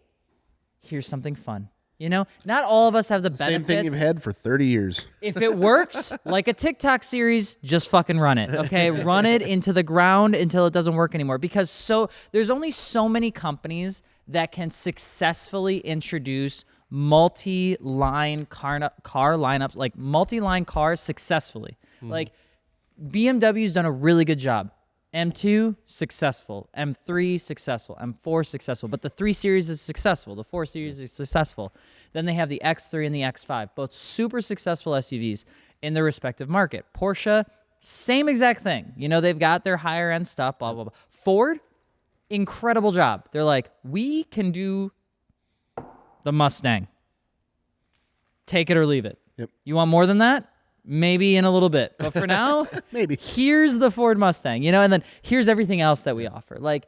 here's something fun. Not all of us have the benefits. Same thing you've had for 30 years. If it works, like a TikTok series, just fucking run it, okay? Run it into the ground until it doesn't work anymore. Because there's only so many companies that can successfully introduce multi-line car lineups, like multi-line cars successfully. Like BMW's done a really good job. M2 successful, M3 successful, M4 successful, but the 3 Series is successful, the 4 Series is successful. Then they have the X3 and the X5, both super successful SUVs in their respective market. Porsche, same exact thing. They've got their higher end stuff, blah, blah, blah. Ford, incredible job. They're like, we can do the Mustang. Take it or leave it. Yep. You want more than that? Maybe in a little bit. But for now, maybe. Here's the Ford Mustang, and then here's everything else that we offer. Like,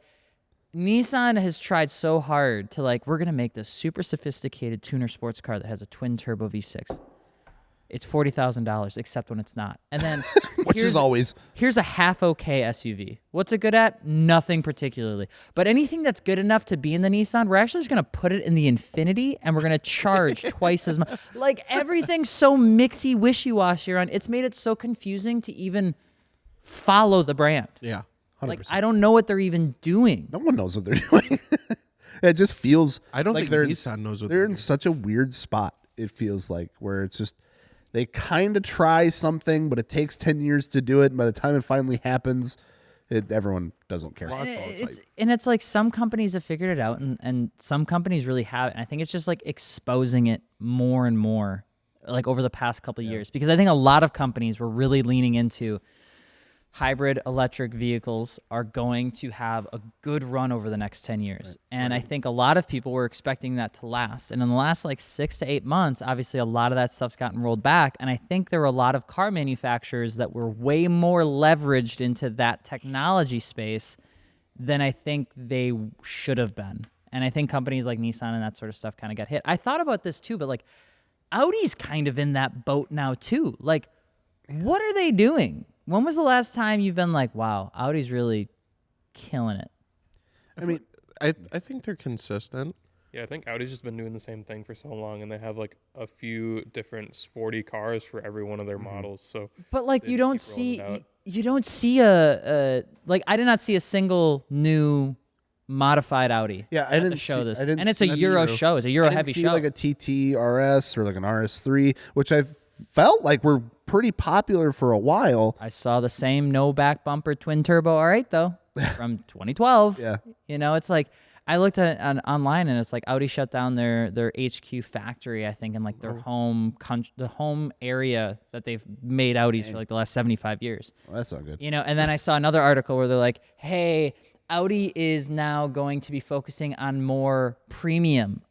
Nissan has tried so hard to, like, we're going to make this super sophisticated tuner sports car that has a twin turbo V6. it's $40,000, except when it's not. And then Which is always. Here's a half okay SUV. What's it good at? Nothing particularly. But anything that's good enough to be in the Nissan, we're actually just going to put it in the Infinity, and we're going to charge twice as much. Like, everything's so mixy, wishy-washy around. It's made it so confusing to even follow the brand. Yeah. 100%. Like, I don't know what they're even doing. No one knows what they're doing. It just feels. I don't like think Nissan knows what they're they're in doing. such a weird spot. It feels like where it's just they kind of try something, but it takes 10 years to do it. And by the time it finally happens, everyone doesn't care. It's like some companies have figured it out, and some companies really haven't. I think it's just like exposing it more and more, like over the past couple of years, because I think a lot of companies were really leaning into hybrid electric vehicles are going to have a good run over the next 10 years. And I think a lot of people were expecting that to last. And in the last like 6 to 8 months, obviously a lot of that stuff's gotten rolled back. And I think there were a lot of car manufacturers that were way more leveraged into that technology space than I think they should have been. And I think companies like Nissan and that sort of stuff kind of got hit. I thought about this too, but like Audi's kind of in that boat now too. Like, what are they doing? When was the last time you've been like, wow, Audi's really killing it? I mean, I think they're consistent. Yeah, I think Audi's just been doing the same thing for so long, and they have like a few different sporty cars for every one of their models. So, but like they you just don't keep rolling it see, out. you don't see a like I did not see a single new modified Audi. Yeah, I at didn't the show see- this, I didn't and it's see- a That's Euro true. show. It's a Euro I didn't heavy see show. like a TT RS or like an RS3, which I felt like were pretty popular for a while. I saw the same no back bumper twin turbo R8 though from 2012. Yeah. You know, it's like I looked at it online and it's like Audi shut down their HQ factory, I think, in like their the home area that they've made Audis for like the last 75 years. Well, that's not good. You know, and then I saw another article where they're like, "Hey, Audi is now going to be focusing on more premium,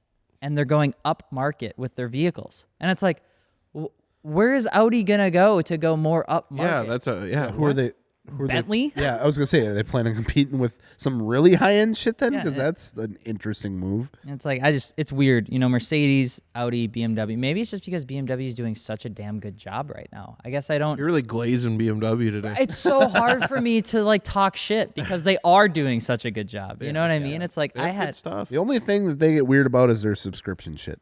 and they're going up market with their vehicles." And it's like, where is Audi gonna go more up market? Who are they? Who are Bentley? Yeah, I was gonna say, are they planning on competing with some really high end shit then? Yeah, Because yeah. that's an interesting move. And it's like it's weird, you know, Mercedes, Audi, BMW. Maybe it's just because BMW is doing such a damn good job right now. I guess I don't. You're really glazing BMW today. It's so hard for me to like talk shit because they are doing such a good job. You know what I mean? It's like They I have good had stuff. The only thing that they get weird about is their subscription shit.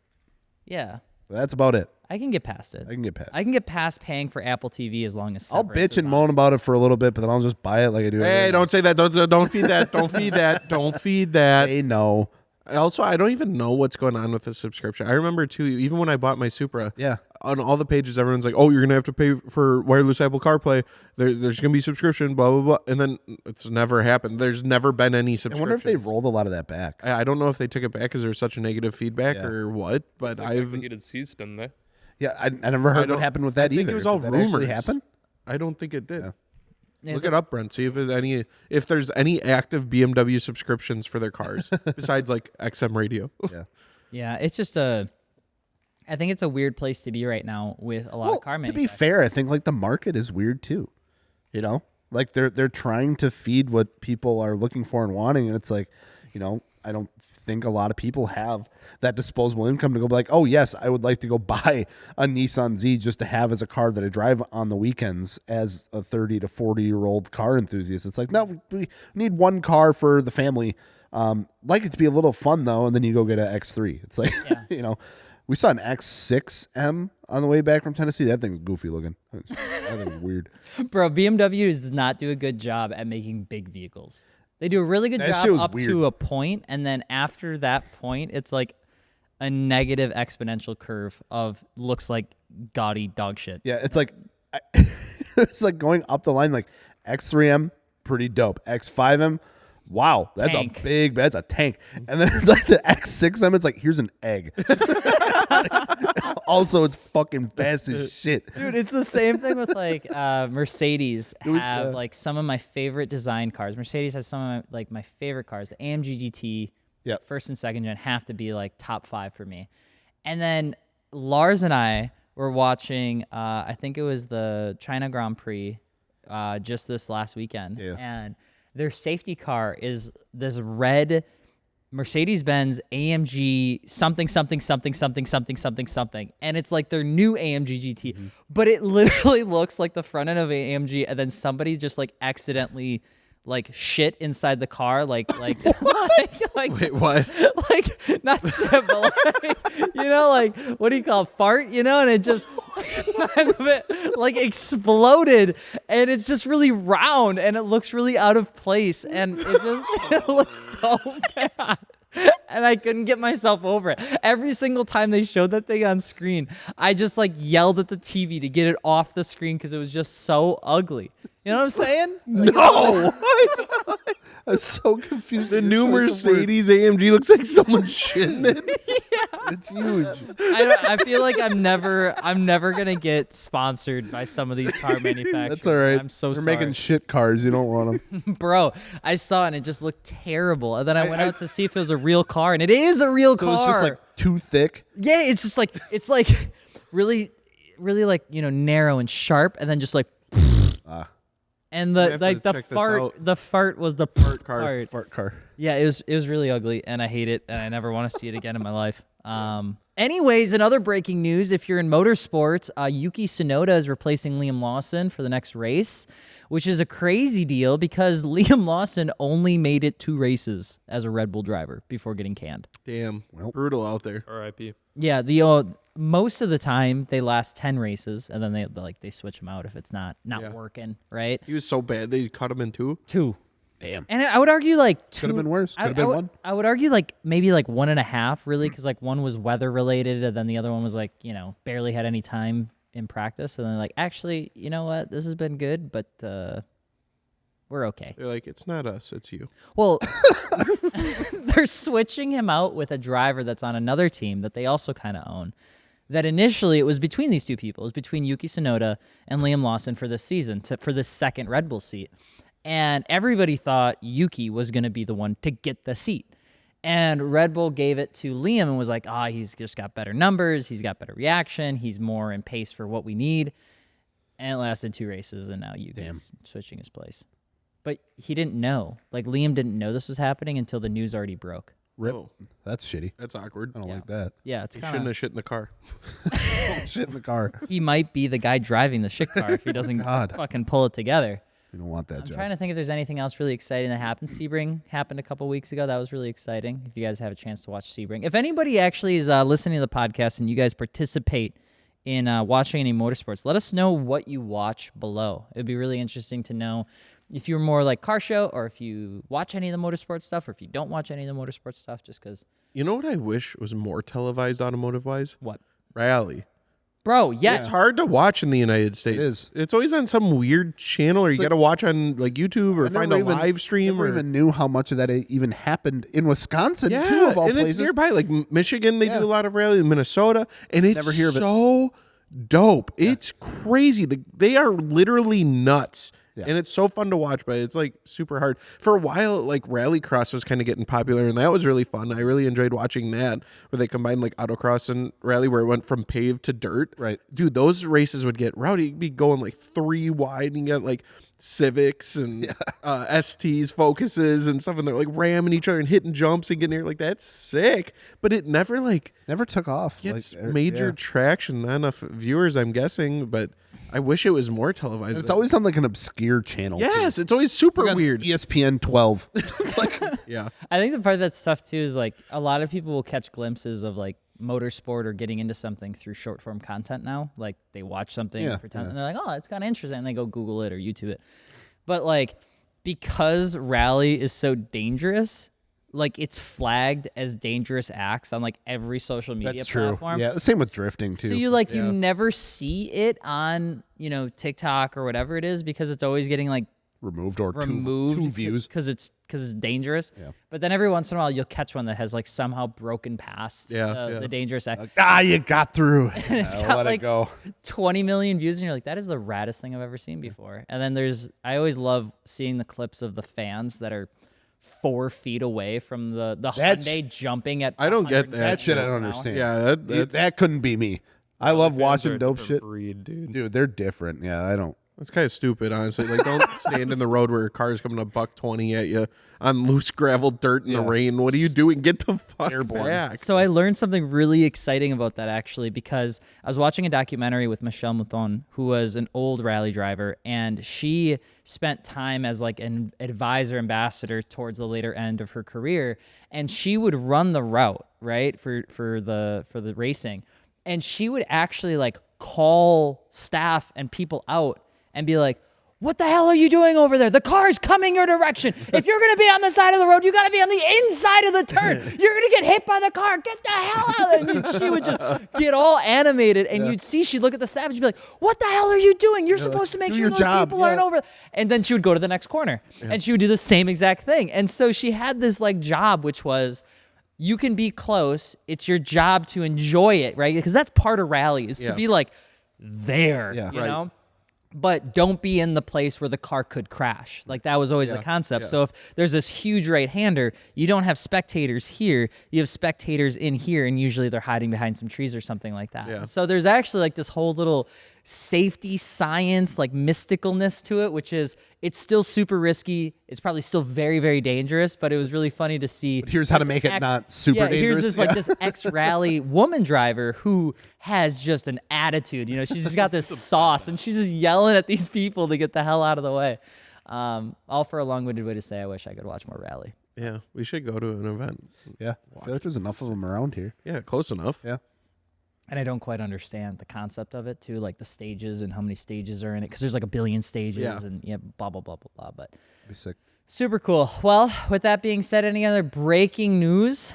yeah. That's about it. I can get past it. I can get past. I can get past paying for Apple TV as long as I'll Severance bitch is and on. moan about it for a little bit, but then I'll just buy it like I do. Hey, everything don't else. say that. Don't feed that. Don't feed that. Don't feed that. They know. Also, I don't even know what's going on with the subscription. I remember too, even when I bought my Supra, Yeah. on all the pages, everyone's like, "Oh, you're gonna have to pay for wireless Apple CarPlay. There's gonna be subscription, blah blah blah," and then it's never happened. There's never been any I subscription. wonder if they rolled a lot of that back. I don't know if they took it back because there's such a negative feedback Yeah. or what, but They I've heated seats, didn't they? Yeah, I never heard what don't- happened with that I think either. it was all Did that actually rumors. happen? I don't think it did. Yeah. Yeah, Look it's it up, Brent. See if there's any active BMW subscriptions for their cars besides like XM radio. Yeah. Yeah, it's just I think it's a weird place to be right now with a lot of car to be manufacturers. fair, I think like the market is weird too. You know, like they're trying to feed what people are looking for and wanting, and it's like, you know, I don't think a lot of people have that disposable income to go be like, oh yes, I would like to go buy a Nissan Z just to have as a car that I drive on the weekends as a 30 to 40-year-old car enthusiast. It's like, no, we need one car for the family. Like it to be a little fun though, and then you go get an X3. It's like, you know, we saw an X6M on the way back from Tennessee. That thing was goofy looking. That thing was weird. Bro, BMW does not do a good job at making big vehicles. They do a really good That shit job was up weird. to a point, and then after that point, it's like a negative exponential curve of looks like gaudy dog shit. Yeah, it's like it's like going up the line. Like X3M, pretty dope. X5M, wow, that's Tank. a big, that's a tank. And then it's like the X6M. It's like here's an egg. Also, it's fucking fast as shit. Dude, it's the same thing with like Mercedes was, have like some of my favorite design cars. Mercedes has some of my favorite cars. The AMG GT, Yep. first and second gen have to be like top 5 for me. And then Lars and I were watching, I think it was the China Grand Prix just this last weekend. Yeah. And their safety car is this red Mercedes-Benz AMG something, and it's like their new AMG GT, but it literally looks like the front end of AMG, and then somebody just like accidentally like shit inside the car, like wait, what? Like not shit, but like, like what do you call it? Fart, and it just kind of it like exploded, and it's just really round, and it looks really out of place, and it looks so bad. And I couldn't get myself over it. Every single time they showed that thing on screen, I just like yelled at the TV to get it off the screen because it was just so ugly. You know what I'm saying? Like, No. I'm so confused. The new Mercedes AMG looks like someone's shitting it. It's huge. I feel like I'm never gonna get sponsored by some of these car manufacturers. That's all right. I'm so They're sorry. making shit cars. You don't want them. Bro, I saw it and it just looked terrible. And then I went out to see if it was a real car, and it is a real car. So it's just like too thick. Yeah, it's like really, really like narrow and sharp, and then just like. And the fart was the fart car. Fart car. Yeah, it was really ugly, and I hate it, and I never want to see it again in my life. Anyways, in other breaking news, if you're in motorsports, Yuki Tsunoda is replacing Liam Lawson for the next race, which is a crazy deal because Liam Lawson only made it 2 races as a Red Bull driver before getting canned. Damn, brutal out there. R.I.P. Yeah, most of the time they last 10 races, and then they switch him out if it's not working, right? He was so bad they cut him in 2. 2. Damn. And I would argue like 2. Could have been worse. Could have been 1. I would argue like maybe like 1.5 really, because like one was weather related, and then the other one was like barely had any time in practice, and then like actually you know what, this has been good, but we're okay. They're like, it's not us, it's you. Well, they're switching him out with a driver that's on another team that they also kind of own. That initially it was between these 2 people. It was between Yuki Tsunoda and Liam Lawson for this season, for this second Red Bull seat. And everybody thought Yuki was going to be the one to get the seat. And Red Bull gave it to Liam and was like, he's just got better numbers. He's got better reaction. He's more in pace for what we need. And it lasted 2 races, and now Yuki's switching his place. But he didn't know. Like, Liam didn't know this was happening until the news already broke. Rip. Oh, That's shitty. that's awkward. I don't like that. Yeah, it's He kind shouldn't of... have shit in the car. Shit in the car. He might be the guy driving the shit car if he doesn't fucking pull it together. You don't want that I'm job. trying to think if there's anything else really exciting that happened. Sebring happened a couple weeks ago. That was really exciting. If you guys have a chance to watch Sebring. If anybody actually is listening to the podcast and you guys participate in watching any motorsports, let us know what you watch below. It'd be really interesting to know if you're more like car show, or if you watch any of the motorsports stuff, or if you don't watch any of the motorsports stuff, just because. You know what I wish was more televised automotive-wise? What? Rally. Bro, yes. It's hard to watch in the United States. It is. It's always on some weird channel, or you got to watch on like YouTube, or I find a never even- live stream. Never Or even knew how much of that even happened in Wisconsin, too, yeah, of all and places. it's nearby. Like Michigan, they do a lot of rally. In Minnesota, and it's Never hear of it. so dope. It's crazy. They are literally nuts. Yeah. And it's so fun to watch, but it's like super hard. For a while, like rallycross was kind of getting popular, and that was really fun. I really enjoyed watching that, where they combined like autocross and rally, where it went from paved to dirt. Right. Dude, those races would get rowdy. You'd be going like 3 wide, and you get like Civics and STs, Focuses, and stuff, and they're like ramming each other and hitting jumps and getting here. Like, that's sick. But it never like Never took off. gets Like, major traction. Not enough viewers, I'm guessing, but I wish it was more televised. It's always on like an obscure channel. Yes, it's always super too. weird. ESPN 12. Yeah. I think the part that's tough too is like a lot of people will catch glimpses of like motorsport or getting into something through short form content now. Like they watch something and pretend, and they're like, oh, it's kind of interesting, and they go Google it or YouTube it. But like, because rally is so dangerous, like it's flagged as dangerous acts on like every social media That's true. platform. Yeah, same with drifting too. So you you never see it on TikTok or whatever it is, because it's always getting like removed or removed two views. because it's dangerous. Yeah. But then every once in a while you'll catch one that has like somehow broken past the dangerous act. You got through. It's got let like it go. 20 million views, and you're like, that is the raddest thing I've ever seen before. And then I always love seeing the clips of the fans that are 4 feet away from the Hyundai jumping at. I don't get 100 that Shit, I don't miles an hour. understand. Yeah, That couldn't be me. I love Fans are watching a dope different shit. breed, dude. Dude, they're different. Yeah, I don't. That's kind of stupid, honestly. Like, don't stand in the road where your car's coming a $120 at you on loose gravel dirt in the rain. What are you doing? Get the fuck back. So I learned something really exciting about that, actually, because I was watching a documentary with Michelle Mouton, who was an old rally driver, and she spent time as like an advisor ambassador towards the later end of her career, and she would run the route, right, for the racing, and she would actually like call staff and people out and be like, what the hell are you doing over there? The car's coming your direction. If you're going to be on the side of the road, you got to be on the inside of the turn. You're going to get hit by the car. Get the hell out of there. She would just get all animated, and you'd see, she'd look at the staff and she'd be like, what the hell are you doing? You're supposed to make sure those people aren't over. And then she would go to the next corner, and she would do the same exact thing. And so she had this like job, which was, you can be close. It's your job to enjoy it, right? Because that's part of rally, is to be like there, you know? But don't be in the place where the car could crash. Like, that was always the concept. So if there's this huge right-hander, you don't have spectators here. You have spectators in here, and usually they're hiding behind some trees or something like that. So there's actually like this whole little safety science, like mysticalness to it, which is, it's still super risky. It's probably still very, very dangerous, but it was really funny to see. But here's how to make it not super dangerous. Here's this like this ex-rally woman driver who has just an attitude. You know, she's just got this sauce, and she's just yelling at these people to get the hell out of the way. All for a long-winded way to say I wish I could watch more rally. Yeah, we should go to an event. Yeah, I feel like there's enough of them around here. Yeah, close enough. Yeah. And I don't quite understand the concept of it, too, like the stages and how many stages are in it, because there's like 1 billion stages and blah, blah, blah, blah, blah. But be sick. Super cool. Well, with that being said, any other breaking news?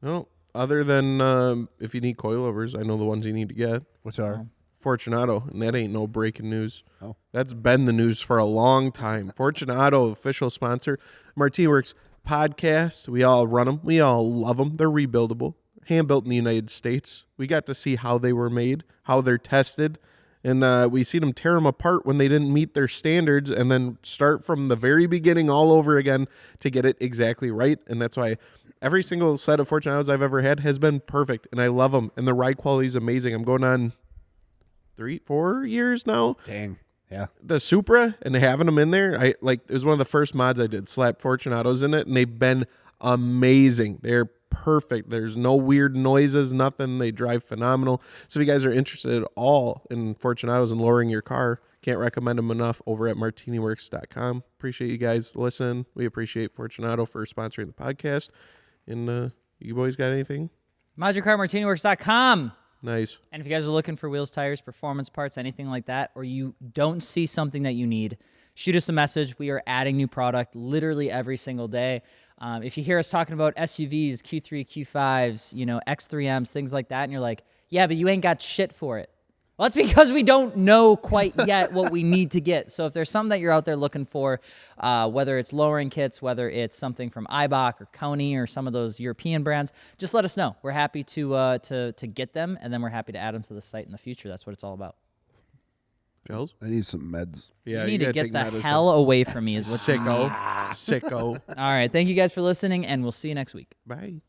No, other than if you need coilovers, I know the ones you need to get. Which are? Fortunato, and that ain't no breaking news. Oh. That's been the news for a long time. Fortunato, official sponsor, MartiniWorks Podcast. We all run them. We all love them. They're rebuildable. Hand-built in the United States. We got to see how they were made, how they're tested, and we seen them tear them apart when they didn't meet their standards, and then start from the very beginning all over again to get it exactly right. And that's why every single set of Fortunatos I've ever had has been perfect, and I love them, and the ride quality is amazing. I'm going on 3-4 years now. Dang. Yeah. The Supra and having them in there, it was one of the first mods I did, slap Fortunatos in it, and they've been amazing. They're perfect. There's no weird noises, nothing. They drive phenomenal. So if you guys are interested at all in Fortunatos and lowering your car, can't recommend them enough over at MartiniWorks.com. Appreciate you guys listening. We appreciate Fortunato for sponsoring the podcast. And you boys got anything? Mod Your Car, MartiniWorks.com. Nice. And if you guys are looking for wheels, tires, performance parts, anything like that, or you don't see something that you need, shoot us a message. We are adding new product literally every single day. If you hear us talking about SUVs, Q3, Q5s, X3Ms, things like that, and you're like, yeah, but you ain't got shit for it. Well, that's because we don't know quite yet what we need to get. So if there's something that you're out there looking for, whether it's lowering kits, whether it's something from Eibach or Koni or some of those European brands, just let us know. We're happy to get them, and then we're happy to add them to the site in the future. That's what it's all about. Gels? I need some meds. Yeah, you need to get the medicine. hell away from me is what Sicko. All right. Thank you guys for listening, and we'll see you next week. Bye.